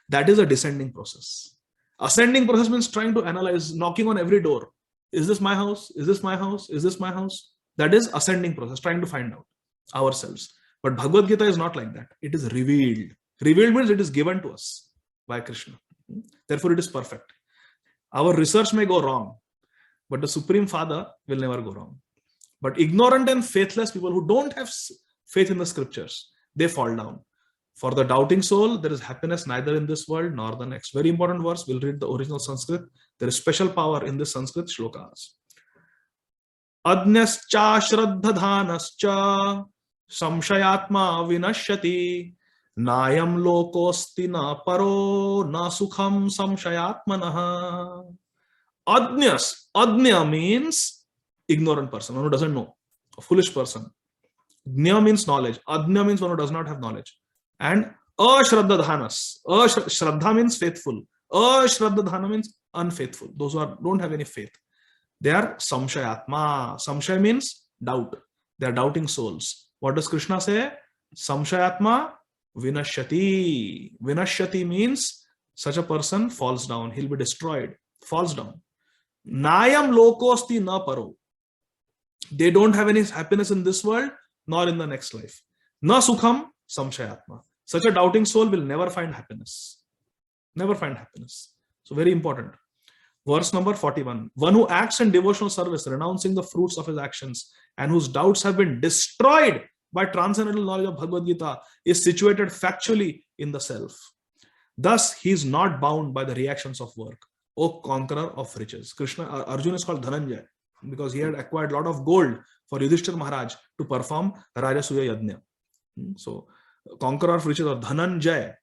That is a descending process. Ascending process means trying to analyze, knocking on every door. Is this my house? Is this my house? Is this my house? That is ascending process, trying to find out ourselves. But Bhagavad Gita is not like that. It is revealed. Revealed means it is given to us by Krishna. Therefore, it is perfect. Our research may go wrong, but the Supreme Father will never go wrong. But ignorant and faithless people who don't have faith in the scriptures, they fall down. For the doubting soul, there is happiness neither in this world nor the next. Very important verse. We'll read the original Sanskrit. There is special power in this Sanskrit shlokas. Adnyascha shraddhadhanascha samshayatma vinashyati Nayam lokosti na paro na sukham samshayatmanaha. Adnya means ignorant person, one who doesn't know, a foolish person. Jna means knowledge. Adnya means one who does not have knowledge. And ashraddhadhanas. Shraddha means faithful. Ashraddhadhana means unfaithful. Those who don't have any faith. They are samshayatma. Samshaya means doubt. They are doubting souls. What does Krishna say? Samshayatma vinashyati. Vinashyati means such a person falls down. He'll be destroyed. Falls down. Nayam lokosti na paro. They don't have any happiness in this world nor in the next life. Na sukham samshayatma. Such a doubting soul will never find happiness. Never find happiness. So very important. Verse number 41. One who acts in devotional service, renouncing the fruits of his actions, and whose doubts have been destroyed by transcendental knowledge of Bhagavad Gita, is situated factually in the self. Thus, he is not bound by the reactions of work. O conqueror of riches. Arjuna is called Dhananjay because he had acquired a lot of gold for Yudhishthira Maharaj to perform Rajasuya Yajna. So, conqueror of riches or Dhananjay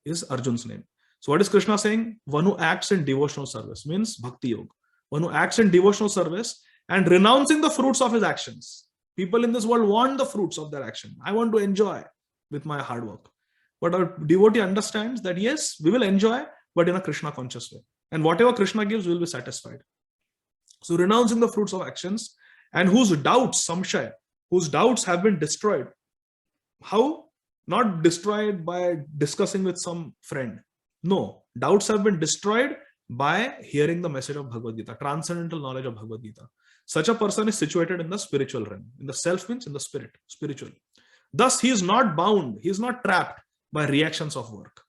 is Arjun's name. So what is Krishna saying? One who acts in devotional service means bhakti yoga. One who acts in devotional service and renouncing the fruits of his actions. People in this world want the fruits of their action. I want to enjoy with my hard work. But our devotee understands that yes, we will enjoy, but in a Krishna conscious way. And whatever Krishna gives, we will be satisfied. So renouncing the fruits of actions and whose doubts, samshaya, whose doubts have been destroyed. How? Not destroyed by discussing with some friend. No, doubts have been destroyed by hearing the message of Bhagavad Gita, transcendental knowledge of Bhagavad Gita. Such a person is situated in the spiritual realm. In the self means in the spirit, spiritual. Thus, he is not bound, he is not trapped by reactions of work.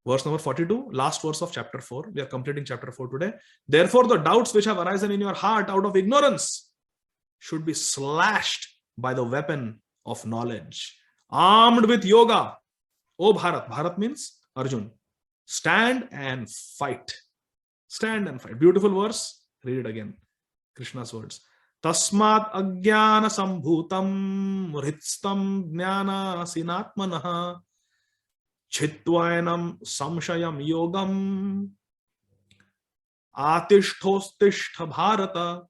Verse number 42, last verse of chapter 4. We are completing chapter 4 today. Therefore, the doubts which have arisen in your heart out of ignorance should be slashed by the weapon of knowledge. Armed with yoga. O Bharat. Bharat means Arjun. Stand and fight. Stand and fight. Beautiful verse. Read it again. Krishna's words. Tasmat ajnana sambhutam ritstam jnana sinatmanaha chitvainam samshayam yogam atishthostishtha bharata.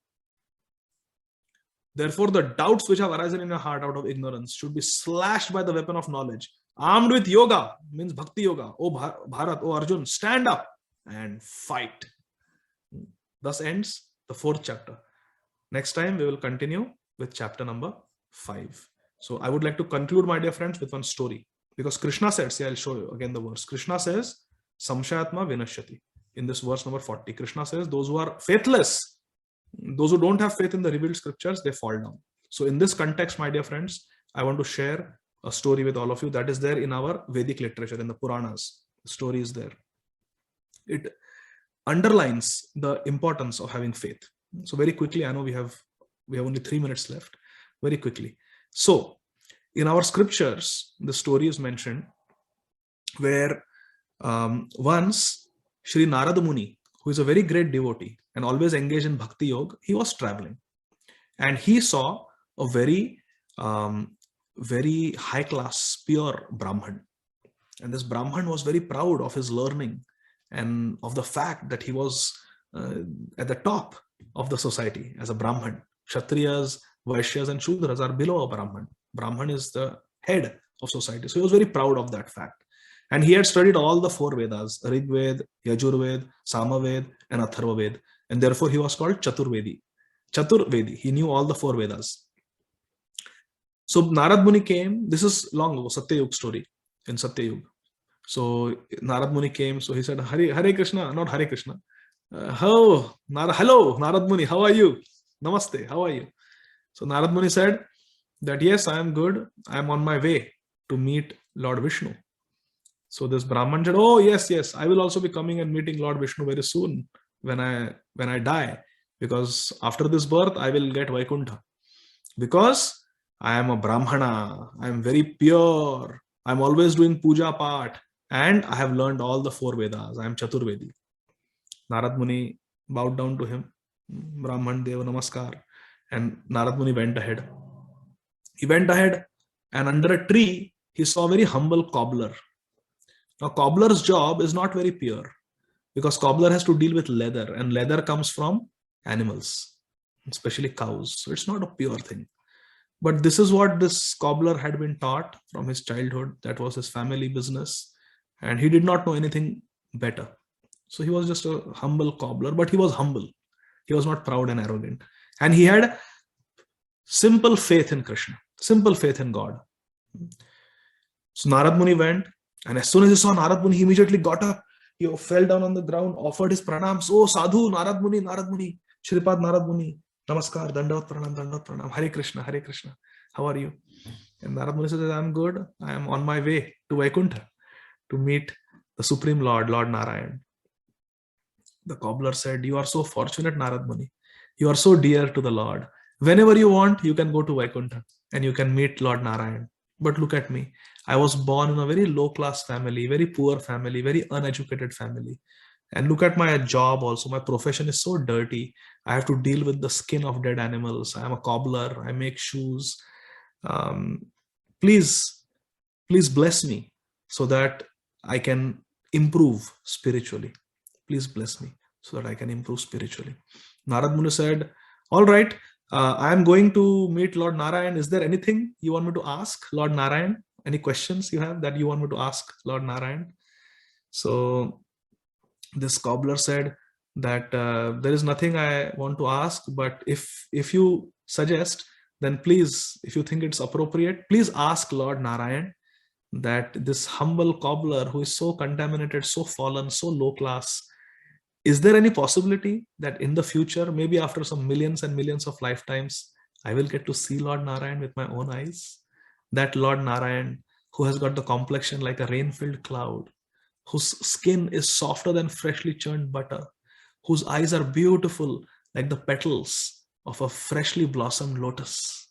Therefore, the doubts which have arisen in your heart out of ignorance should be slashed by the weapon of knowledge. Armed with yoga means bhakti yoga. O Bharat, O Arjun, stand up and fight. Thus ends the 4th chapter. Next time we will continue with chapter number 5. So I would like to conclude, my dear friends, with one story. Because Krishna said, see, I'll show you again the verse. Krishna says, Samshayatma vinashyati. In this verse number 40, Krishna says, those who are faithless, those who don't have faith in the revealed scriptures, they fall down. So in this context, my dear friends, I want to share a story with all of you that is there in our Vedic literature, in the Puranas. The story is there. It underlines the importance of having faith. So very quickly, I know we have only 3 minutes left. Very quickly. So in our scriptures, the story is mentioned where once Sri Narada Muni, who is a very great devotee and always engaged in bhakti yoga, he was traveling and he saw a very high class pure Brahman. And this Brahman was very proud of his learning and of the fact that he was at the top of the society as a Brahman. Kshatriyas, Vaishyas and Shudras are below a Brahman. Brahman is the head of society. So he was very proud of that fact. And he had studied all the 4 Vedas, Rig Ved, Yajurved, Samaved and Atharvaved. And therefore he was called Chaturvedi. Chaturvedi. He knew all the 4 Vedas. So Narad Muni came. This is long ago, Satyayug story, in Satyayug. So Narad Muni came. So he said, Hare Krishna, not Hare Krishna. Hello, Narad Muni, how are you? Namaste, how are you? So Narad Muni said that, yes, I am good. I am on my way to meet Lord Vishnu. So this Brahman said, oh, yes, I will also be coming and meeting Lord Vishnu very soon when I die. Because after this birth, I will get Vaikuntha. Because I am a Brahmana. I am very pure. I am always doing puja part. And I have learned all the 4 Vedas. I am Chaturvedi. Narad Muni bowed down to him. Brahman Deva Namaskar. And Narad Muni went ahead. He went ahead and under a tree, he saw a very humble cobbler. Now, cobbler's job is not very pure, because cobbler has to deal with leather, and leather comes from animals, especially cows. So it's not a pure thing. But this is what this cobbler had been taught from his childhood. That was his family business, and he did not know anything better. So he was just a humble cobbler, but he was humble. He was not proud and arrogant. And he had simple faith in Krishna, simple faith in God. So Narad Muni went, and as soon as he saw Narad Muni, he immediately got up. He fell down on the ground, offered his pranams. Oh, sadhu, Narad Muni, Shripad Narad Muni, namaskar, dandavat pranam, Hare Krishna, Hare Krishna. How are you? And Narad Muni says, I'm good. I am on my way to Vaikuntha to meet the Supreme Lord, Lord Narayan. The cobbler said, you are so fortunate, Narad Muni. You are so dear to the Lord. Whenever you want, you can go to Vaikuntha and you can meet Lord Narayan. But look at me. I was born in a very low-class family, very poor family, very uneducated family. And look at my job also. My profession is so dirty. I have to deal with the skin of dead animals. I am a cobbler. I make shoes. Please bless me so that I can improve spiritually. Please bless me so that I can improve spiritually. Narad Muni said, all right, I am going to meet Lord Narayan. Is there anything you want me to ask Lord Narayan? Any questions you have that you want me to ask Lord Narayan? So this cobbler said that there is nothing I want to ask, but if you suggest, then please, if you think it's appropriate, please ask Lord Narayan that this humble cobbler who is so contaminated, so fallen, so low class, is there any possibility that in the future, maybe after some millions and millions of lifetimes, I will get to see Lord Narayan with my own eyes? That Lord Narayan who has got the complexion like a rain-filled cloud, whose skin is softer than freshly churned butter, whose eyes are beautiful like the petals of a freshly blossomed lotus,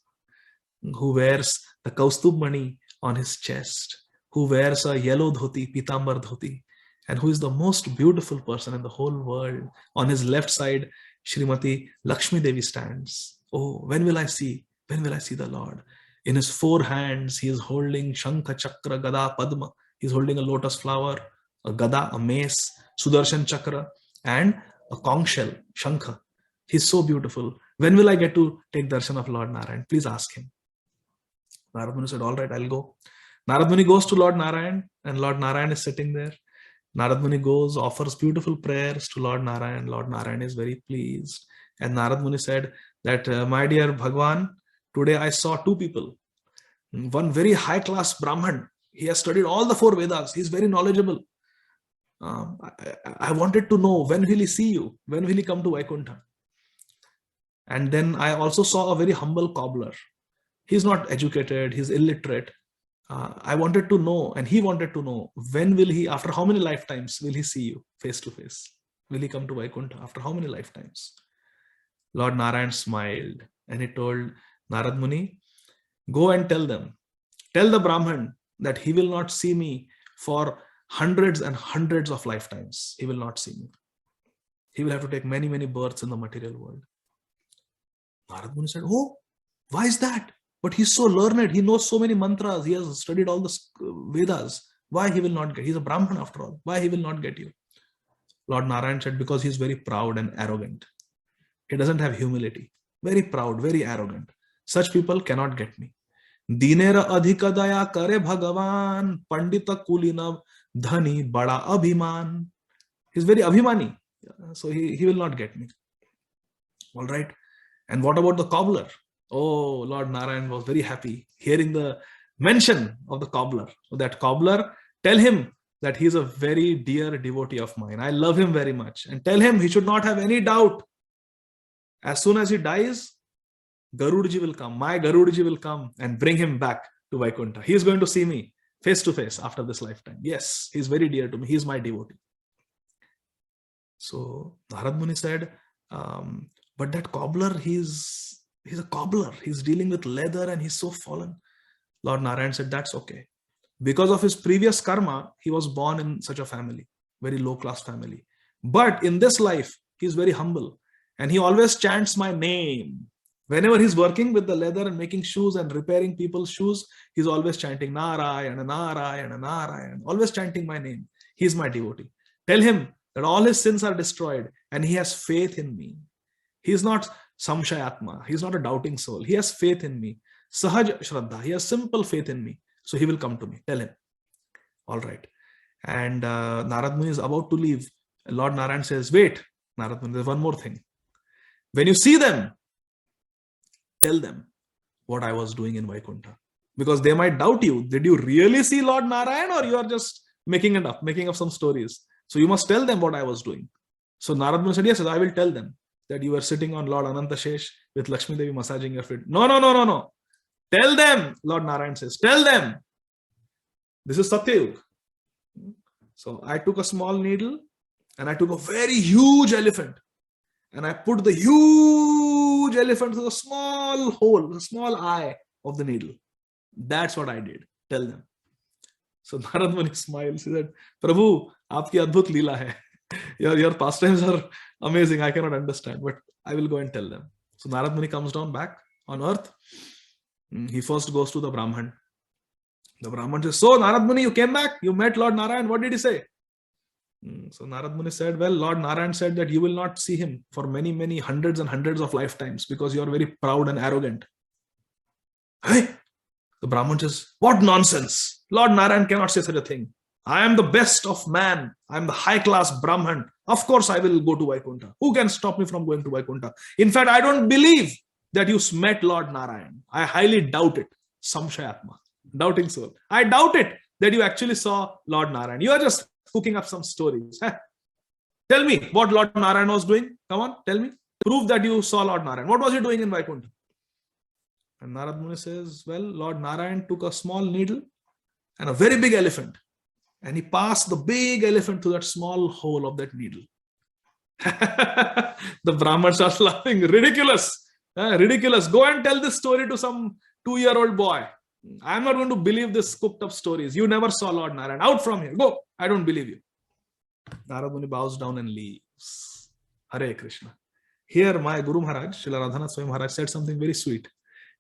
who wears the Kaustubh Mani on his chest, who wears a yellow dhoti, Pitambar dhoti, and who is the most beautiful person in the whole world. On his left side, Srimati Lakshmi Devi stands. Oh, when will I see the Lord? In his 4 hands, he is holding Shankha, Chakra, Gada, Padma. He's holding a lotus flower, a Gada, a mace, Sudarshan Chakra, and a conch shell, Shankha. He's so beautiful. When will I get to take darshan of Lord Narayan? Please ask him. Narad Muni said, all right, I'll go. Narad Muni goes to Lord Narayan, and Lord Narayan is sitting there. Narad Muni goes, offers beautiful prayers to Lord Narayan. Lord Narayan is very pleased. And Narad Muni said that, my dear Bhagwan, today I saw 2 people. One very high-class Brahman. He has studied all the 4 Vedas. He's very knowledgeable. I wanted to know, when will he see you? When will he come to Vaikuntha? And then I also saw a very humble cobbler. He's not educated. He's illiterate. I wanted to know, and he wanted to know, when will he, after how many lifetimes will he see you face to face? Will he come to Vaikuntha after how many lifetimes? Lord Narayan smiled and he told Narad Muni, go and tell the Brahman that he will not see me for hundreds and hundreds of lifetimes. He will not see me. He will have to take many, many births in the material world. Narad Muni said, oh, why is that? But he's so learned. He knows so many mantras. He has studied all the Vedas. Why he will not get? He's a Brahman after all. Why he will not get you? Lord Narayan said, because he's very proud and arrogant. He doesn't have humility. Very proud, very arrogant. Such people cannot get me. Dinera adhika daya kare Bhagavan, Pandita kulina dhani bada abhiman. He's very abhimani. So he will not get me. All right. And what about the cobbler? Oh, Lord Narayan was very happy hearing the mention of the cobbler. So that cobbler, tell him that he is a very dear devotee of mine. I love him very much. And tell him he should not have any doubt. As soon as he dies, Garudji will come. My Garudji will come and bring him back to Vaikuntha. He is going to see me face to face after this lifetime. Yes, he is very dear to me. He is my devotee. So Narad Muni said, but that cobbler, he's a cobbler. He's dealing with leather and he's so fallen. Lord Narayan said, that's okay. Because of his previous karma, he was born in such a family, very low-class family. But in this life, he's very humble. And he always chants my name. Whenever he's working with the leather and making shoes and repairing people's shoes, he's always chanting Narayana, Narayana, Narayana, always chanting my name. He's my devotee. Tell him that all his sins are destroyed and he has faith in me. He's not Samshayatma. He's not a doubting soul. He has faith in me. Sahaj Shraddha. He has simple faith in me. So he will come to me. Tell him. All right. And Narad Muni is about to leave. Lord Narayan says, wait, Narad Muni, there's one more thing. When you see them, tell them what I was doing in Vaikuntha. Because they might doubt you. Did you really see Lord Narayan, or you are just making it up, making up some stories? So you must tell them what I was doing. So Narad Muni said, yes, I will tell them that you were sitting on Lord Anantashesh with Lakshmi Devi massaging your feet. No. Tell them, Lord Narayan says, tell them. This is Satyayug. So I took a small needle and I took a very huge elephant and I put the huge elephant through the small hole, the small eye of the needle. That's what I did. Tell them. So Narad Muni smiles. He said, Prabhu, aapki adbhut leela hai. Your pastimes are amazing. I cannot understand, but I will go and tell them. So Narad Muni comes down back on earth. He first goes to the Brahman. The Brahman says, so Narad Muni, you came back. You met Lord Narayan. What did he say? So Narad Muni said, well, Lord Narayan said that you will not see him for many, many hundreds and hundreds of lifetimes because you are very proud and arrogant. Hey? The Brahman says, what nonsense. Lord Narayan cannot say such a thing. I am the best of man. I am the high-class Brahman. Of course, I will go to Vaikuntha. Who can stop me from going to Vaikuntha? In fact, I don't believe that you met Lord Narayan. I highly doubt it. Samshayatma. Doubting soul. I doubt it that you actually saw Lord Narayan. You are just cooking up some stories. Tell me what Lord Narayan was doing. Come on, tell me. Prove that you saw Lord Narayan. What was he doing in Vaikuntha? And Narad Muni says, well, Lord Narayan took a small needle and a very big elephant. And he passed the big elephant through that small hole of that needle. The Brahman starts laughing. Ridiculous. Ridiculous. Go and tell this story to some 2-year-old boy. I'm not going to believe this cooked up stories. You never saw Lord Narayan. Out from here. Go. I don't believe you. Narad Muni bows down and leaves. Hare Krishna. Here my Guru Maharaj, Srila Radhanath Swami Maharaj, said something very sweet.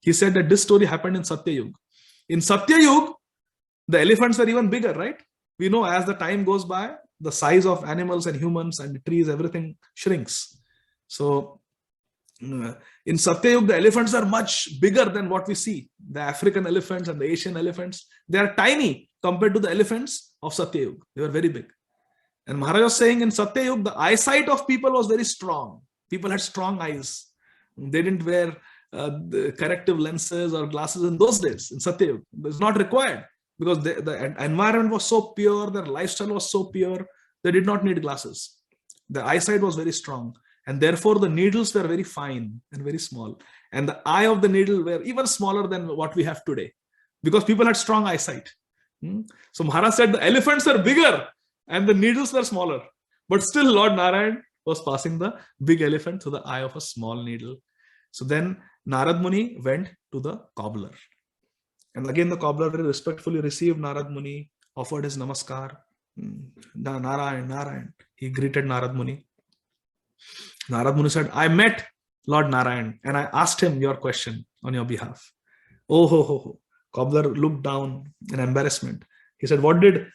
He said that this story happened in Satyayug. In Satyayug, the elephants were even bigger, right? We know as the time goes by, the size of animals and humans and the trees, everything shrinks. So in Satyayug, the elephants are much bigger than what we see. The African elephants and the Asian elephants, they are tiny compared to the elephants of Satyayug. They were very big. And Maharaj was saying in Satyayug, the eyesight of people was very strong. People had strong eyes. They didn't wear the corrective lenses or glasses in those days. In Satyayug, it's not required because the environment was so pure, their lifestyle was so pure, they did not need glasses. The eyesight was very strong. And therefore, the needles were very fine and very small. And the eye of the needle were even smaller than what we have today because people had strong eyesight. So Maharaj said the elephants were bigger and the needles were smaller. But still Lord Narayan was passing the big elephant through the eye of a small needle. So then Narad Muni went to the cobbler. And again, the cobbler very respectfully received Narad Muni, offered his namaskar. Narayan, Narayan. He greeted Narad Muni. Narad Muni said, I met Lord Narayan and I asked him your question on your behalf. Oh, ho, ho, ho. Cobbler looked down in embarrassment. He said, what did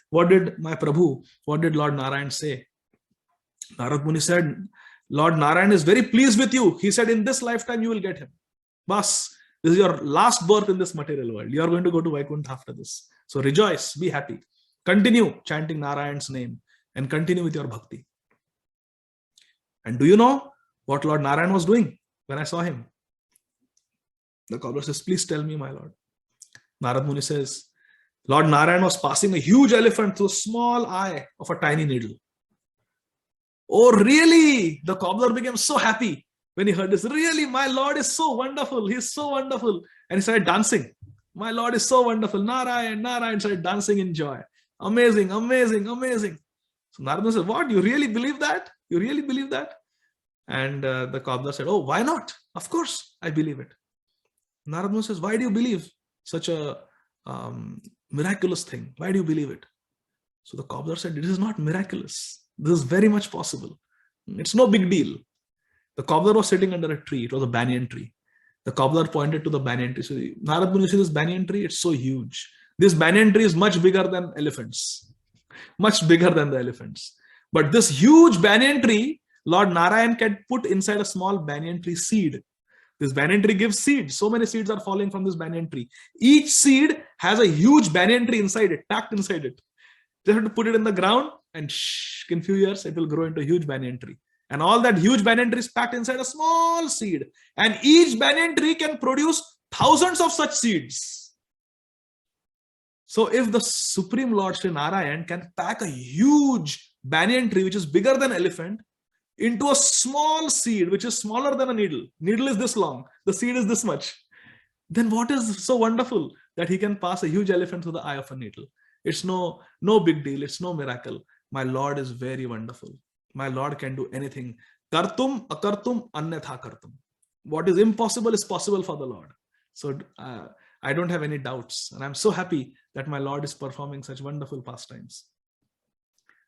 my Prabhu, what did Lord Narayan say? Narad Muni said, Lord Narayan is very pleased with you. He said, in this lifetime, you will get him. Bas, this is your last birth in this material world. You are going to go to Vaikuntha after this. So rejoice, be happy. Continue chanting Narayan's name and continue with your bhakti. And do you know what Lord Narayan was doing when I saw him? The cobbler says, please tell me, my Lord. Narad Muni says, Lord Narayan was passing a huge elephant through a small eye of a tiny needle. Oh, really? The cobbler became so happy when he heard this. Really, my Lord is so wonderful. He is so wonderful. And he started dancing. My Lord is so wonderful. Narayan, Narayan started dancing in joy. Amazing, amazing, amazing. So Narada said, what? You really believe that? You really believe that? And the cobbler said, oh, why not? Of course, I believe it. Narada says, why do you believe such a miraculous thing? Why do you believe it? So the cobbler said, this is not miraculous. This is very much possible. It's no big deal. The cobbler was sitting under a tree. It was a banyan tree. The cobbler pointed to the banyan tree. So Narad Muni, see this banyan tree? It's so huge. This banyan tree is much bigger than elephants. Much bigger than the elephants. But this huge banyan tree, Lord Narayan can put inside a small banyan tree seed. This banyan tree gives seeds. So many seeds are falling from this banyan tree. Each seed has a huge banyan tree inside it, packed inside it. Just have to put it in the ground, and in a few years, it will grow into a huge banyan tree. And all that huge banyan tree is packed inside a small seed. And each banyan tree can produce thousands of such seeds. So if the Supreme Lord Sri Narayan can pack a huge banyan tree, which is bigger than an elephant, into a small seed, which is smaller than a needle. Needle is this long. The seed is this much. Then what is so wonderful that he can pass a huge elephant through the eye of a needle? It's no big deal. It's no miracle. My Lord is very wonderful. My Lord can do anything. Kartum, akartum, annatha kartum. What is impossible is possible for the Lord. So I don't have any doubts. And I'm so happy that my Lord is performing such wonderful pastimes.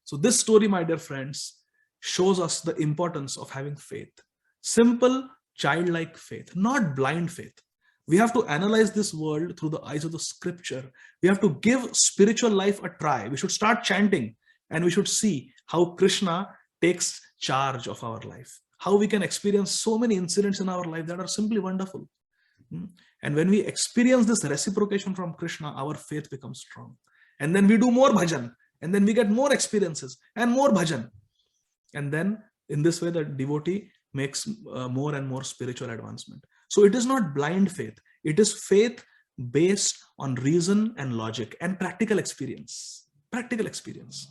So this story, my dear friends, shows us the importance of having faith. Simple, childlike faith, not blind faith. We have to analyze this world through the eyes of the scripture. We have to give spiritual life a try. We should start chanting, and we should see how Krishna takes charge of our life. How we can experience so many incidents in our life that are simply wonderful. And when we experience this reciprocation from Krishna, our faith becomes strong. And then we do more bhajan. And then we get more experiences and more bhajan. And then in this way, the devotee makes more and more spiritual advancement. So it is not blind faith. It is faith based on reason and logic and practical experience. Practical experience.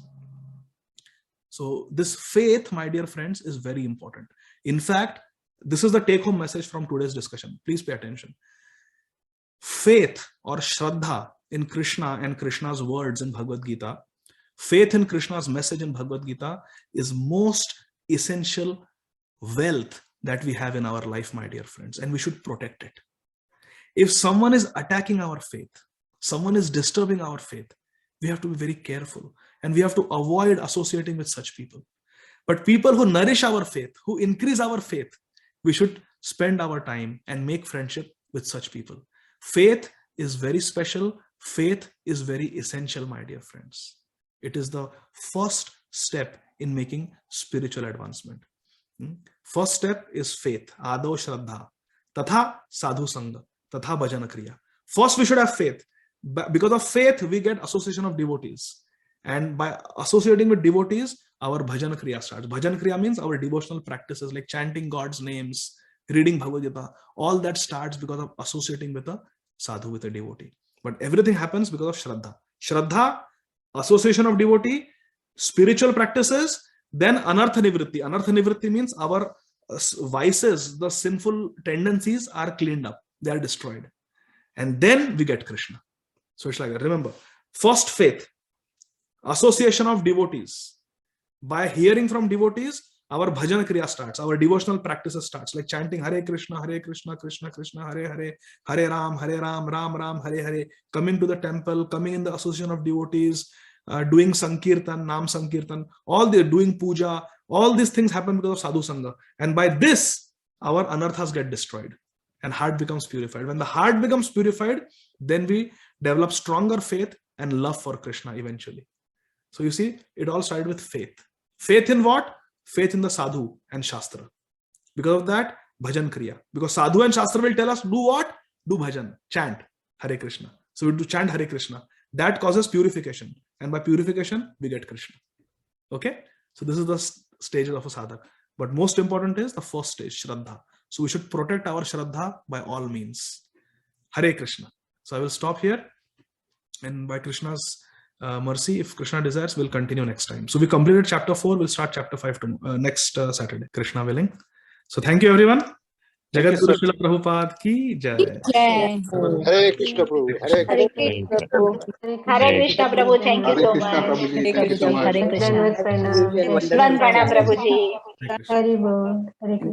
So this faith, my dear friends, is very important. In fact, this is the take-home message from today's discussion. Please pay attention. Faith or Shraddha in Krishna and Krishna's words in Bhagavad Gita, faith in Krishna's message in Bhagavad Gita is most essential wealth that we have in our life, my dear friends, and we should protect it. If someone is attacking our faith, someone is disturbing our faith, we have to be very careful, and we have to avoid associating with such people. But people who nourish our faith, who increase our faith, we should spend our time and make friendship with such people. Faith is very special. Faith is very essential, my dear friends. It is the first step in making spiritual advancement. First step is faith. Ado Shraddha. Tatha Sadhu Sangha. Tatha Bhajana Kriya. First, we should have faith. Because of faith, we get association of devotees. And by associating with devotees, our Bhajana Kriya starts. Bhajana Kriya means our devotional practices like chanting God's names, reading Bhagavad Gita. All that starts because of associating with a sadhu, with a devotee. But everything happens because of Shraddha. Shraddha, association of devotee, spiritual practices, then anartha nivritti. Anartha nivritti means our vices, the sinful tendencies are cleaned up. They are destroyed. And then we get Krishna. So it's like that. Remember, first faith, association of devotees. By hearing from devotees, our bhajana kriya starts, our devotional practices starts, like chanting Hare Krishna, Krishna Krishna, Hare Hare, Hare Ram, Ram Ram, Hare Hare, coming to the temple, coming in the association of devotees, doing Sankirtan, Nam Sankirtan, all the doing puja, all these things happen because of sadhu sangha. And by this, our anarthas get destroyed and heart becomes purified. When the heart becomes purified, then we develop stronger faith and love for Krishna eventually. So you see, it all started with faith. Faith in what? Faith in the sadhu and shastra. Because of that, bhajan kriya. Because sadhu and shastra will tell us, do what? Do bhajan, chant Hare Krishna. So we do chant Hare Krishna. That causes purification. And by purification, we get Krishna. Okay? So this is the stages of a sadhak. But most important is the first stage, Shraddha. So we should protect our Shraddha by all means. Hare Krishna. So I will stop here. And by Krishna's mercy, if Krishna desires, we'll continue next time. So we completed chapter 4. We'll start chapter 5 next Saturday, Krishna willing. So thank you, everyone. Jagat Guru Srila Prabhupada ki jai. Jai. Hare Krishna Prabhu. Hare Krishna Prabhu. Hare Krishna Prabhu, thank you so Krishna much. Prabhuji, thank you so much. Hare Krishna. Pranam Prabhuji. Hare Krishna. Hare Krishna.